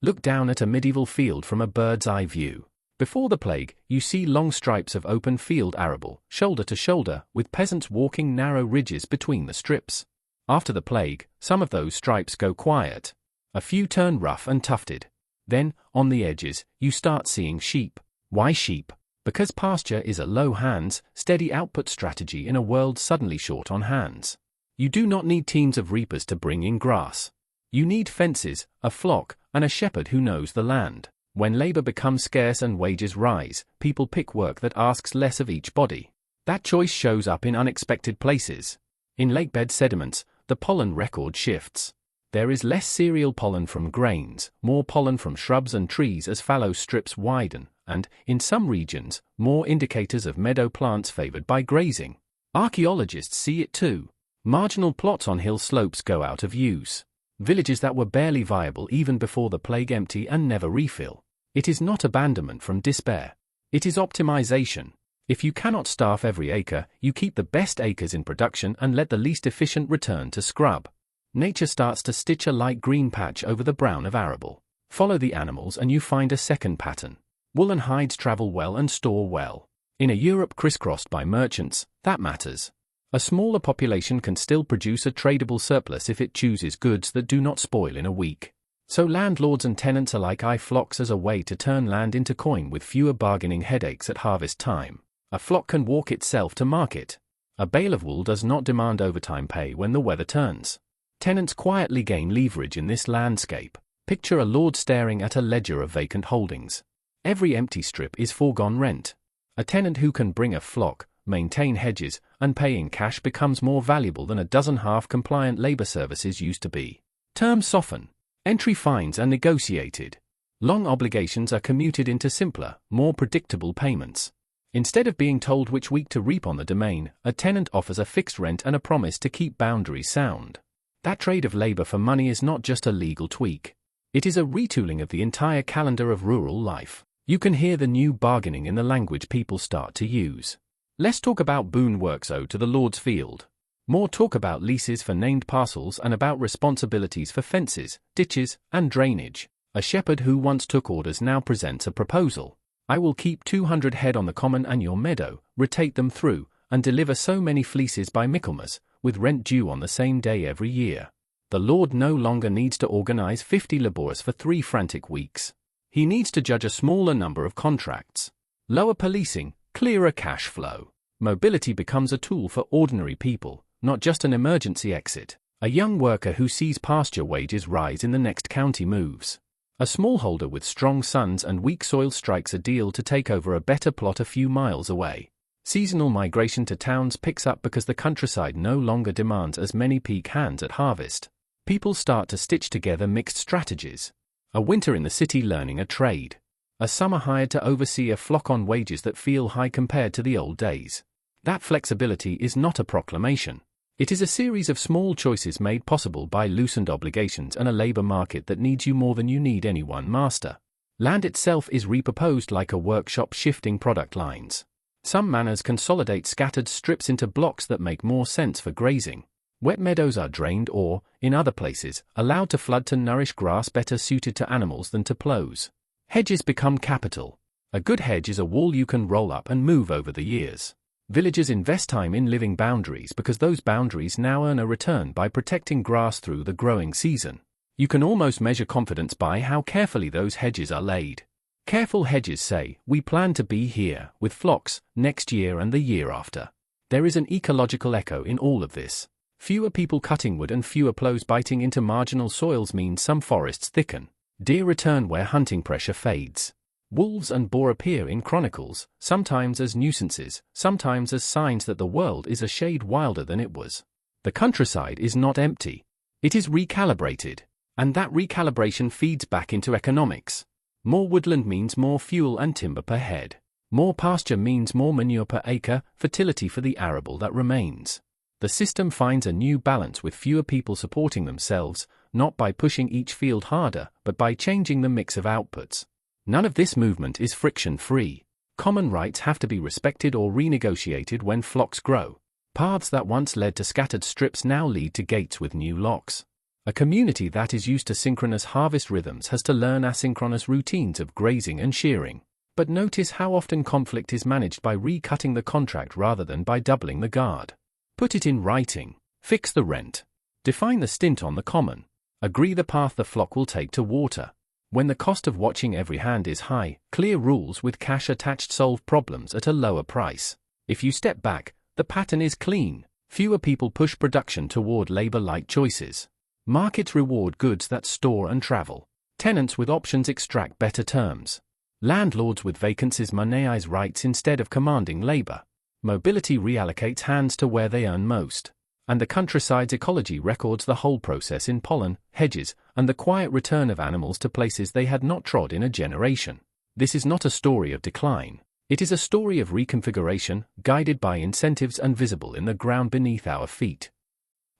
Look down at a medieval field from a bird's-eye view. Before the plague, you see long stripes of open field arable, shoulder to shoulder, with peasants walking narrow ridges between the strips. After the plague, some of those stripes go quiet. A few turn rough and tufted. Then, on the edges, you start seeing sheep. Why sheep? Because pasture is a low hands, steady output strategy in a world suddenly short on hands. You do not need teams of reapers to bring in grass. You need fences, a flock, and a shepherd who knows the land. When labor becomes scarce and wages rise, people pick work that asks less of each body. That choice shows up in unexpected places. In lakebed sediments, the pollen record shifts. There is less cereal pollen from grains, more pollen from shrubs and trees as fallow strips widen, and, in some regions, more indicators of meadow plants favored by grazing. Archaeologists see it too. Marginal plots on hill slopes go out of use. Villages that were barely viable even before the plague empty and never refill. It is not abandonment from despair. It is optimization. If you cannot staff every acre, you keep the best acres in production and let the least efficient return to scrub. Nature starts to stitch a light green patch over the brown of arable. Follow the animals and you find a second pattern. Woolen hides travel well and store well. In a Europe crisscrossed by merchants, that matters. A smaller population can still produce a tradable surplus if it chooses goods that do not spoil in a week. So landlords and tenants alike eye flocks as a way to turn land into coin with fewer bargaining headaches at harvest time. A flock can walk itself to market. A bale of wool does not demand overtime pay when the weather turns. Tenants quietly gain leverage in this landscape. Picture a lord staring at a ledger of vacant holdings. Every empty strip is foregone rent. A tenant who can bring a flock, maintain hedges, and pay in cash becomes more valuable than a dozen half-compliant labor services used to be. Terms soften. Entry fines are negotiated. Long obligations are commuted into simpler, more predictable payments. Instead of being told which week to reap on the domain, a tenant offers a fixed rent and a promise to keep boundaries sound. That trade of labor for money is not just a legal tweak. It is a retooling of the entire calendar of rural life. You can hear the new bargaining in the language people start to use. Less talk about boon works owed to the Lord's field. More talk about leases for named parcels and about responsibilities for fences, ditches, and drainage. A shepherd who once took orders now presents a proposal. I will keep 200 head on the common and your meadow, rotate them through, and deliver so many fleeces by Michaelmas, with rent due on the same day every year. The Lord no longer needs to organize 50 laborers for 3 frantic weeks. He needs to judge a smaller number of contracts. Lower policing, clearer cash flow. Mobility becomes a tool for ordinary people, not just an emergency exit. A young worker who sees pasture wages rise in the next county moves. A smallholder with strong sons and weak soil strikes a deal to take over a better plot a few miles away. Seasonal migration to towns picks up because the countryside no longer demands as many peak hands at harvest. People start to stitch together mixed strategies. A winter in the city learning a trade. A summer hired to oversee a flock on wages that feel high compared to the old days. That flexibility is not a proclamation. It is a series of small choices made possible by loosened obligations and a labor market that needs you more than you need any one master. Land itself is repurposed like a workshop shifting product lines. Some manors consolidate scattered strips into blocks that make more sense for grazing. Wet meadows are drained or, in other places, allowed to flood to nourish grass better suited to animals than to plows. Hedges become capital. A good hedge is a wall you can roll up and move over the years. Villagers invest time in living boundaries because those boundaries now earn a return by protecting grass through the growing season. You can almost measure confidence by how carefully those hedges are laid. Careful hedges say, we plan to be here, with flocks, next year and the year after. There is an ecological echo in all of this. Fewer people cutting wood and fewer plows biting into marginal soils means some forests thicken. Deer return where hunting pressure fades. Wolves and boar appear in chronicles, sometimes as nuisances, sometimes as signs that the world is a shade wilder than it was. The countryside is not empty. It is recalibrated. And that recalibration feeds back into economics. More woodland means more fuel and timber per head. More pasture means more manure per acre, fertility for the arable that remains. The system finds a new balance with fewer people supporting themselves, not by pushing each field harder, but by changing the mix of outputs. None of this movement is friction-free. Common rights have to be respected or renegotiated when flocks grow. Paths that once led to scattered strips now lead to gates with new locks. A community that is used to synchronous harvest rhythms has to learn asynchronous routines of grazing and shearing. But notice how often conflict is managed by recutting the contract rather than by doubling the guard. Put it in writing. Fix the rent. Define the stint on the common. Agree the path the flock will take to water. When the cost of watching every hand is high, clear rules with cash attached solve problems at a lower price. If you step back, the pattern is clean. Fewer people push production toward labor-light choices. Markets reward goods that store and travel. Tenants with options extract better terms. Landlords with vacancies monetize rights instead of commanding labor. Mobility reallocates hands to where they earn most. And the countryside's ecology records the whole process in pollen, hedges, and the quiet return of animals to places they had not trod in a generation. This is not a story of decline. It is a story of reconfiguration, guided by incentives and visible in the ground beneath our feet.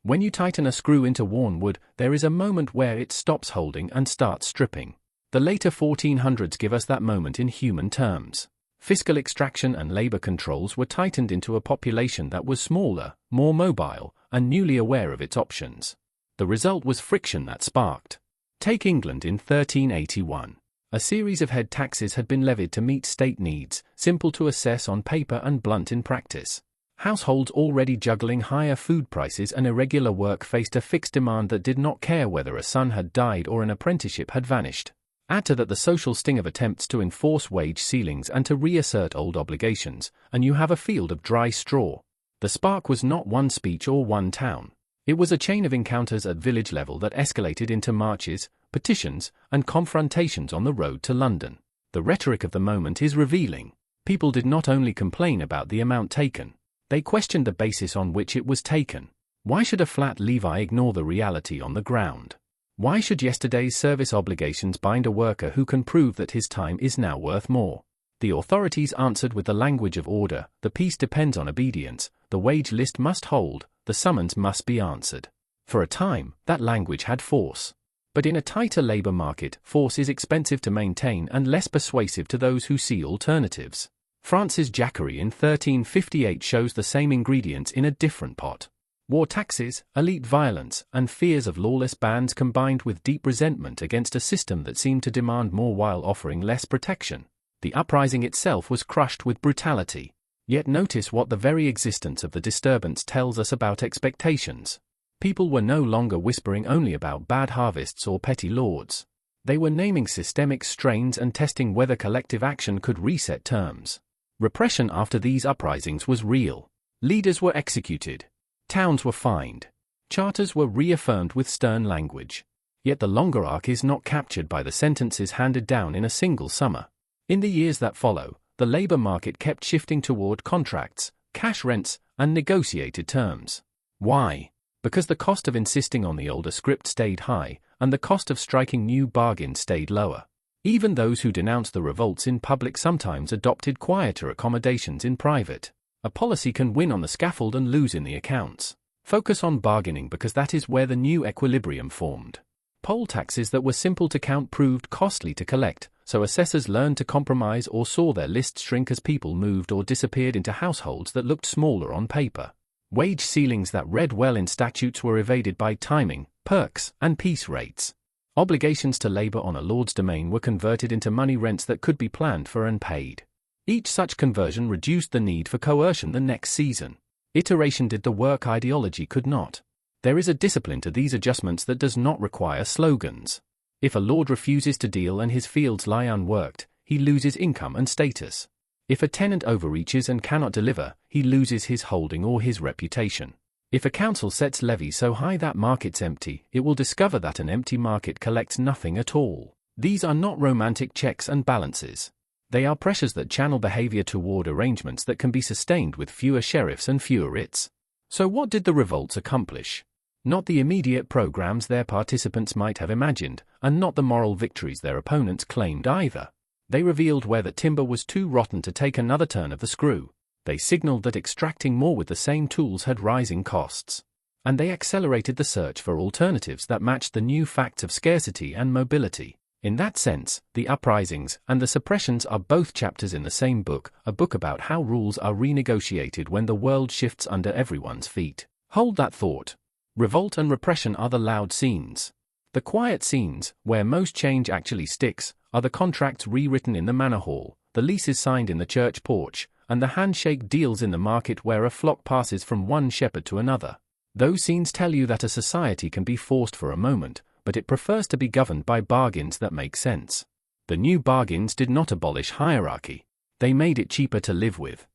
When you tighten a screw into worn wood, there is a moment where it stops holding and starts stripping. The later 1400s give us that moment in human terms. Fiscal extraction and labor controls were tightened into a population that was smaller, more mobile, and newly aware of its options. The result was friction that sparked. Take England in 1381. A series of head taxes had been levied to meet state needs, simple to assess on paper and blunt in practice. Households already juggling higher food prices and irregular work faced a fixed demand that did not care whether a son had died or an apprenticeship had vanished. Add to that the social sting of attempts to enforce wage ceilings and to reassert old obligations, and you have a field of dry straw. The spark was not one speech or one town. It was a chain of encounters at village level that escalated into marches, petitions, and confrontations on the road to London. The rhetoric of the moment is revealing. People did not only complain about the amount taken. They questioned the basis on which it was taken. Why should a flat levy ignore the reality on the ground? Why should yesterday's service obligations bind a worker who can prove that his time is now worth more? The authorities answered with the language of order. The peace depends on obedience. The wage list must hold. The summons must be answered. For a time, that language had force. But in a tighter labor market, force is expensive to maintain and less persuasive to those who see alternatives. Francis Jacquerie in 1358 shows the same ingredients in a different pot. War taxes, elite violence, and fears of lawless bands combined with deep resentment against a system that seemed to demand more while offering less protection. The uprising itself was crushed with brutality. Yet notice what the very existence of the disturbance tells us about expectations. People were no longer whispering only about bad harvests or petty lords. They were naming systemic strains and testing whether collective action could reset terms. Repression after these uprisings was real. Leaders were executed. Towns were fined. Charters were reaffirmed with stern language. Yet the longer arc is not captured by the sentences handed down in a single summer. In the years that follow, the labor market kept shifting toward contracts, cash rents, and negotiated terms. Why? Because the cost of insisting on the older script stayed high, and the cost of striking new bargains stayed lower. Even those who denounced the revolts in public sometimes adopted quieter accommodations in private. A policy can win on the scaffold and lose in the accounts. Focus on bargaining because that is where the new equilibrium formed. Poll taxes that were simple to count proved costly to collect, so assessors learned to compromise or saw their lists shrink as people moved or disappeared into households that looked smaller on paper. Wage ceilings that read well in statutes were evaded by timing, perks, and piece rates. Obligations to labor on a lord's domain were converted into money rents that could be planned for and paid. Each such conversion reduced the need for coercion the next season. Iteration did the work ideology could not. There is a discipline to these adjustments that does not require slogans. If a lord refuses to deal and his fields lie unworked, he loses income and status. If a tenant overreaches and cannot deliver, he loses his holding or his reputation. If a council sets levies so high that market's empty, it will discover that an empty market collects nothing at all. These are not romantic checks and balances. They are pressures that channel behavior toward arrangements that can be sustained with fewer sheriffs and fewer writs. So what did the revolts accomplish? Not the immediate programs their participants might have imagined, and not the moral victories their opponents claimed either. They revealed where the timber was too rotten to take another turn of the screw. They signaled that extracting more with the same tools had rising costs. And they accelerated the search for alternatives that matched the new facts of scarcity and mobility. In that sense, the uprisings and the suppressions are both chapters in the same book, a book about how rules are renegotiated when the world shifts under everyone's feet. Hold that thought. Revolt and repression are the loud scenes. The quiet scenes, where most change actually sticks, are the contracts rewritten in the manor hall, the the lease is signed in the church porch, and the handshake deals in the market where a flock passes from one shepherd to another. Those scenes tell you that a society can be forced for a moment, but it prefers to be governed by bargains that make sense. The new bargains did not abolish hierarchy. They made it cheaper to live with.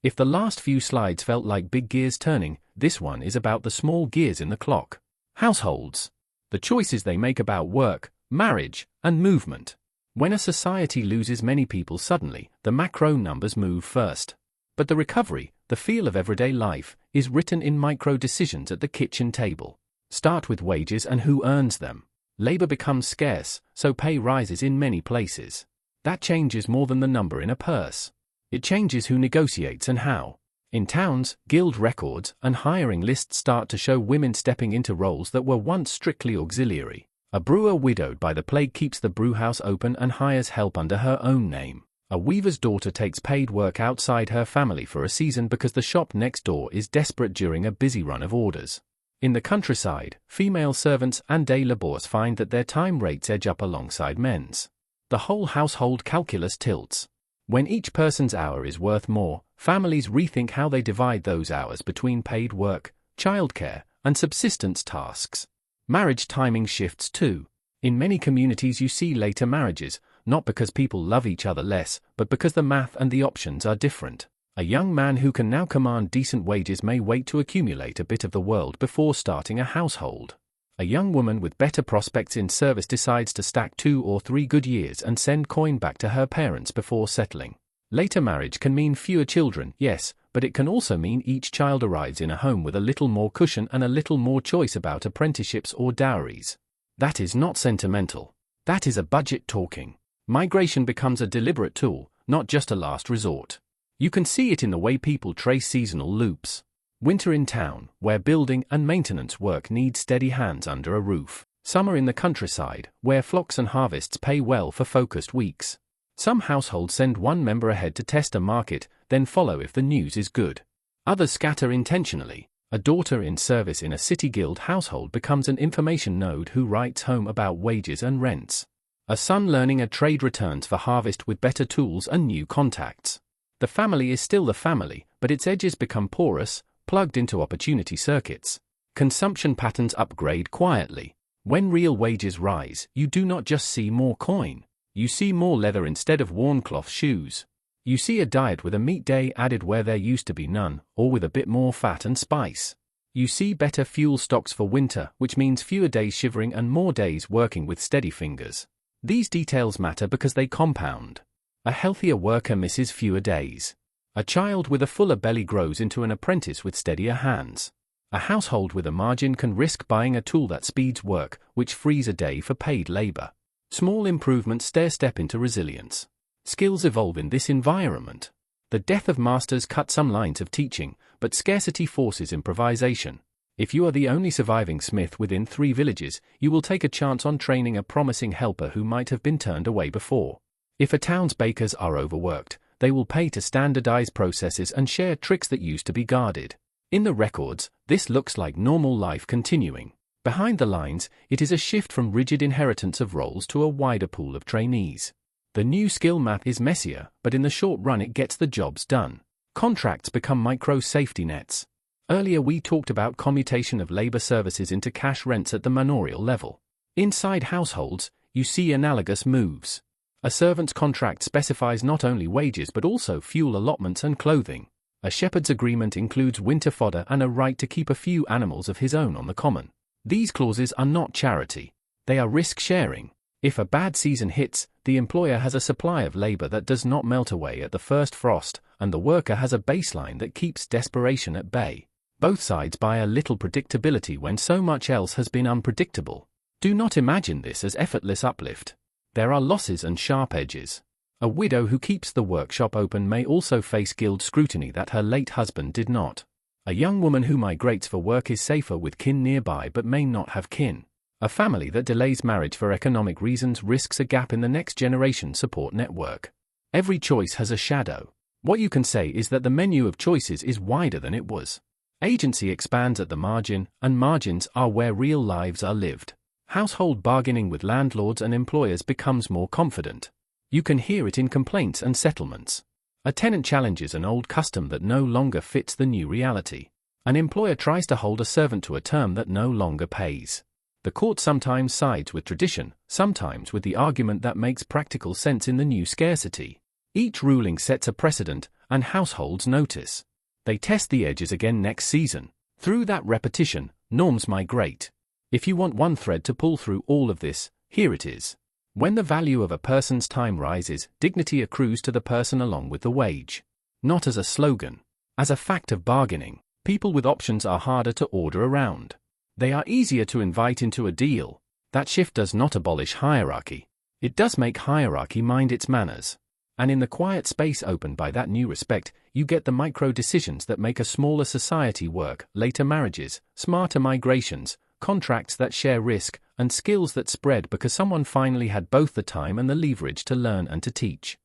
If the last few slides felt like big gears turning, this one is about the small gears in the clock. Households. The choices they make about work, marriage, and movement. When a society loses many people suddenly, the macro numbers move first. But the recovery, the feel of everyday life, is written in micro decisions at the kitchen table. Start with wages and who earns them. Labor becomes scarce, so pay rises in many places. That changes more than the number in a purse. It changes who negotiates and how. In towns, guild records and hiring lists start to show women stepping into roles that were once strictly auxiliary. A brewer widowed by the plague keeps the brewhouse open and hires help under her own name. A weaver's daughter takes paid work outside her family for a season because the shop next door is desperate during a busy run of orders. In the countryside, female servants and day laborers find that their time rates edge up alongside men's. The whole household calculus tilts. When each person's hour is worth more, families rethink how they divide those hours between paid work, childcare, and subsistence tasks. Marriage timing shifts too. In many communities you see later marriages, not because people love each other less, but because the math and the options are different. A young man who can now command decent wages may wait to accumulate a bit of the world before starting a household. A young woman with better prospects in service decides to stack 2 or 3 good years and send coin back to her parents before settling. Later marriage can mean fewer children, yes, but it can also mean each child arrives in a home with a little more cushion and a little more choice about apprenticeships or dowries. That is not sentimental. That is a budget talking. Migration becomes a deliberate tool, not just a last resort. You can see it in the way people trace seasonal loops. Winter in town, where building and maintenance work need steady hands under a roof. Summer in the countryside, where flocks and harvests pay well for focused weeks. Some households send one member ahead to test a market, then follow if the news is good. Others scatter intentionally. A daughter in service in a city guild household becomes an information node who writes home about wages and rents. A son learning a trade returns for harvest with better tools and new contacts. The family is still the family, but its edges become porous, plugged into opportunity circuits. Consumption patterns upgrade quietly. When real wages rise, you do not just see more coin. You see more leather instead of worn cloth shoes. You see a diet with a meat day added where there used to be none, or with a bit more fat and spice. You see better fuel stocks for winter, which means fewer days shivering and more days working with steady fingers. These details matter because they compound. A healthier worker misses fewer days. A child with a fuller belly grows into an apprentice with steadier hands. A household with a margin can risk buying a tool that speeds work, which frees a day for paid labor. Small improvements stair-step into resilience. Skills evolve in this environment. The death of masters cut some lines of teaching, but scarcity forces improvisation. If you are the only surviving smith within 3 villages, you will take a chance on training a promising helper who might have been turned away before. If a town's bakers are overworked, they will pay to standardize processes and share tricks that used to be guarded. In the records, this looks like normal life continuing. Behind the lines, it is a shift from rigid inheritance of roles to a wider pool of trainees. The new skill map is messier, but in the short run it gets the jobs done. Contracts become micro safety nets. Earlier we talked about commutation of labor services into cash rents at the manorial level. Inside households, you see analogous moves. A servant's contract specifies not only wages but also fuel allotments and clothing. A shepherd's agreement includes winter fodder and a right to keep a few animals of his own on the common. These clauses are not charity. They are risk-sharing. If a bad season hits, the employer has a supply of labor that does not melt away at the first frost, and the worker has a baseline that keeps desperation at bay. Both sides buy a little predictability when so much else has been unpredictable. Do not imagine this as effortless uplift. There are losses and sharp edges. A widow who keeps the workshop open may also face guild scrutiny that her late husband did not. A young woman who migrates for work is safer with kin nearby but may not have kin. A family that delays marriage for economic reasons risks a gap in the next generation support network. Every choice has a shadow. What you can say is that the menu of choices is wider than it was. Agency expands at the margin, and margins are where real lives are lived. Household bargaining with landlords and employers becomes more confident. You can hear it in complaints and settlements. A tenant challenges an old custom that no longer fits the new reality. An employer tries to hold a servant to a term that no longer pays. The court sometimes sides with tradition, sometimes with the argument that makes practical sense in the new scarcity. Each ruling sets a precedent, and households notice. They test the edges again next season. Through that repetition, norms migrate. If you want one thread to pull through all of this, here it is. When the value of a person's time rises, dignity accrues to the person along with the wage. Not as a slogan. As a fact of bargaining, people with options are harder to order around. They are easier to invite into a deal. That shift does not abolish hierarchy. It does make hierarchy mind its manners. And in the quiet space opened by that new respect, you get the micro decisions that make a smaller society work: later marriages, smarter migrations, contracts that share risk, and skills that spread because someone finally had both the time and the leverage to learn and to teach.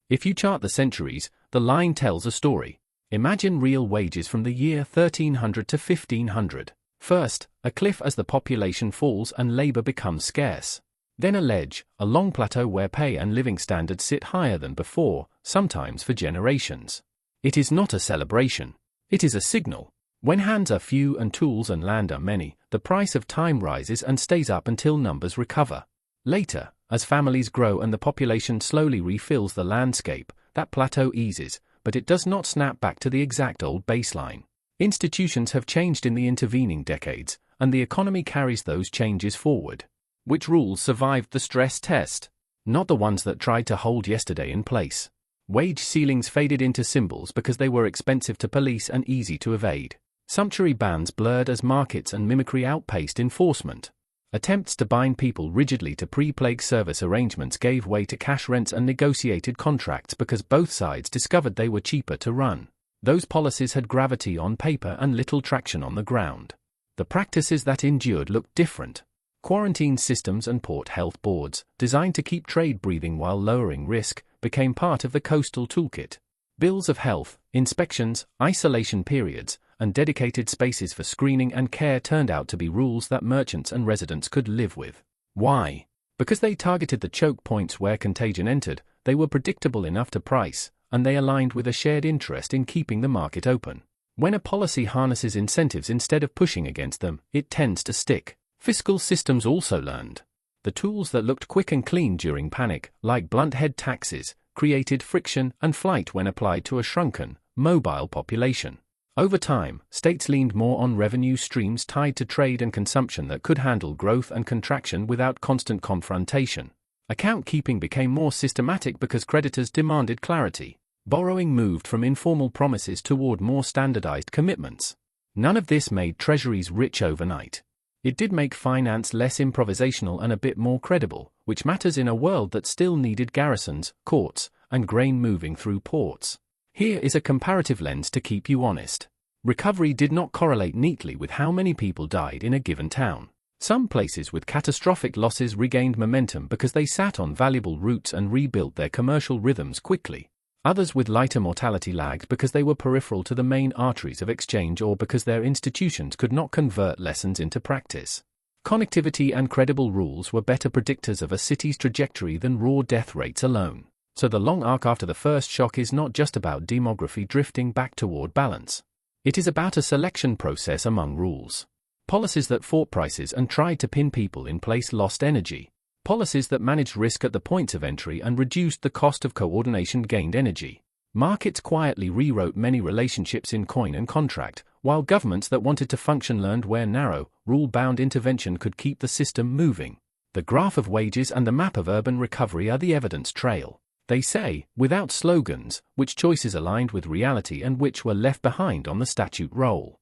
If you chart the centuries, the line tells a story. Imagine real wages from the year 1300 to 1500. First, a cliff as the population falls and labor becomes scarce. Then a ledge, a long plateau where pay and living standards sit higher than before, sometimes for generations. It is not a celebration. It is a signal. When hands are few and tools and land are many, the price of time rises and stays up until numbers recover. Later, as families grow and the population slowly refills the landscape, that plateau eases, but it does not snap back to the exact old baseline. Institutions have changed in the intervening decades, and the economy carries those changes forward. Which rules survived the stress test? Not the ones that tried to hold yesterday in place. Wage ceilings faded into symbols because they were expensive to police and easy to evade. Sumptuary bands blurred as markets and mimicry outpaced enforcement. Attempts to bind people rigidly to pre-plague service arrangements gave way to cash rents and negotiated contracts because both sides discovered they were cheaper to run. Those policies had gravity on paper and little traction on the ground. The practices that endured looked different. Quarantine systems and port health boards, designed to keep trade breathing while lowering risk, became part of the coastal toolkit. Bills of health, inspections, isolation periods, and dedicated spaces for screening and care turned out to be rules that merchants and residents could live with. Why? Because they targeted the choke points where contagion entered, they were predictable enough to price, and they aligned with a shared interest in keeping the market open. When a policy harnesses incentives instead of pushing against them, it tends to stick. Fiscal systems also learned. The tools that looked quick and clean during panic, like blunt head taxes, created friction and flight when applied to a shrunken, mobile population. Over time, states leaned more on revenue streams tied to trade and consumption that could handle growth and contraction without constant confrontation. Account keeping became more systematic because creditors demanded clarity. Borrowing moved from informal promises toward more standardized commitments. None of this made treasuries rich overnight. It did make finance less improvisational and a bit more credible, which matters in a world that still needed garrisons, courts, and grain moving through ports. Here is a comparative lens to keep you honest. Recovery did not correlate neatly with how many people died in a given town. Some places with catastrophic losses regained momentum because they sat on valuable roots and rebuilt their commercial rhythms quickly. Others with lighter mortality lagged because they were peripheral to the main arteries of exchange or because their institutions could not convert lessons into practice. Connectivity and credible rules were better predictors of a city's trajectory than raw death rates alone. So the long arc after the first shock is not just about demography drifting back toward balance. It is about a selection process among rules. Policies that fought prices and tried to pin people in place lost energy. Policies that managed risk at the points of entry and reduced the cost of coordination gained energy. Markets quietly rewrote many relationships in coin and contract, while governments that wanted to function learned where narrow, rule-bound intervention could keep the system moving. The graph of wages and the map of urban recovery are the evidence trail. They say, without slogans, which choices aligned with reality and which were left behind on the statute roll.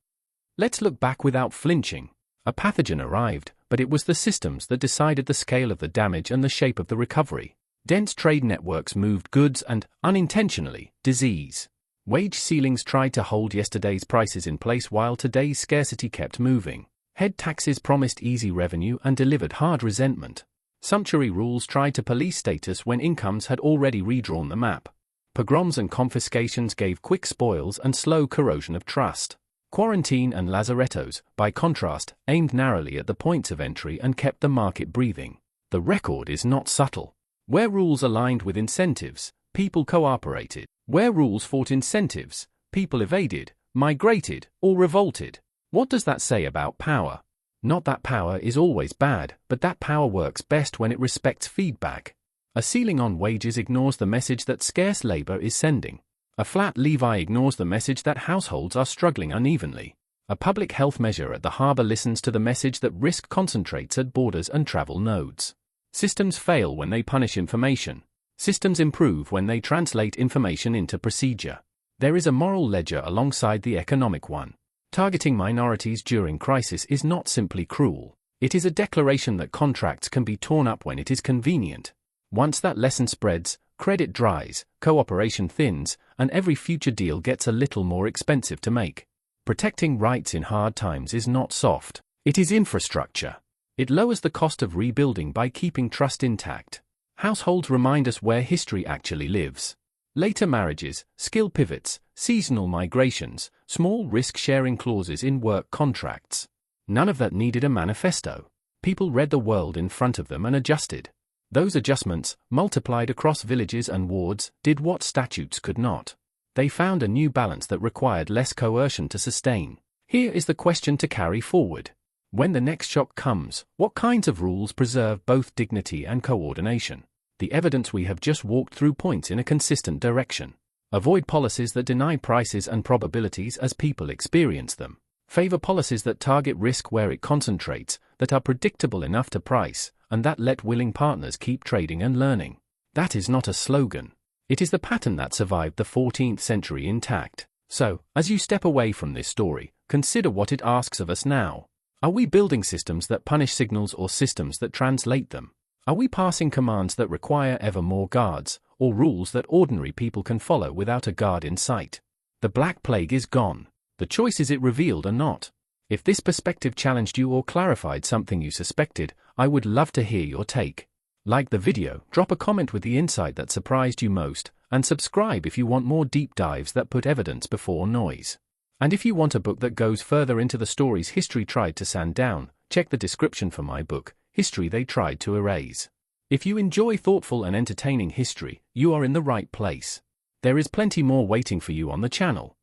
Let's look back without flinching. A pathogen arrived, but it was the systems that decided the scale of the damage and the shape of the recovery. Dense trade networks moved goods and, unintentionally, disease. Wage ceilings tried to hold yesterday's prices in place while today's scarcity kept moving. Head taxes promised easy revenue and delivered hard resentment. Sumptuary rules tried to police status when incomes had already redrawn the map. Pogroms and confiscations gave quick spoils and slow corrosion of trust. Quarantine and lazarettos, by contrast, aimed narrowly at the points of entry and kept the market breathing. The record is not subtle. Where rules aligned with incentives, people cooperated. Where rules fought incentives, people evaded, migrated, or revolted. What does that say about power? Not that power is always bad, but that power works best when it respects feedback. A ceiling on wages ignores the message that scarce labor is sending. A flat levy ignores the message that households are struggling unevenly. A public health measure at the harbor listens to the message that risk concentrates at borders and travel nodes. Systems fail when they punish information. Systems improve when they translate information into procedure. There is a moral ledger alongside the economic one. Targeting minorities during crisis is not simply cruel. It is a declaration that contracts can be torn up when it is convenient. Once that lesson spreads, credit dries, cooperation thins, and every future deal gets a little more expensive to make. Protecting rights in hard times is not soft. It is infrastructure. It lowers the cost of rebuilding by keeping trust intact. Households remind us where history actually lives. Later marriages, skill pivots, seasonal migrations, small risk-sharing clauses in work contracts. None of that needed a manifesto. People read the world in front of them and adjusted. Those adjustments, multiplied across villages and wards, did what statutes could not. They found a new balance that required less coercion to sustain. Here is the question to carry forward. When the next shock comes, what kinds of rules preserve both dignity and coordination? The evidence we have just walked through points in a consistent direction. Avoid policies that deny prices and probabilities as people experience them. Favor policies that target risk where it concentrates, that are predictable enough to price, and that let willing partners keep trading and learning. That is not a slogan. It is the pattern that survived the 14th century intact. So, as you step away from this story, consider what it asks of us now. Are we building systems that punish signals or systems that translate them? Are we passing commands that require ever more guards, or rules that ordinary people can follow without a guard in sight? The Black Plague is gone. The choice is it revealed or not. If this perspective challenged you or clarified something you suspected, I would love to hear your take. Like the video, drop a comment with the insight that surprised you most, and subscribe if you want more deep dives that put evidence before noise. And if you want a book that goes further into the stories history tried to sand down, check the description for my book, History They Tried to Erase. If you enjoy thoughtful and entertaining history, you are in the right place. There is plenty more waiting for you on the channel.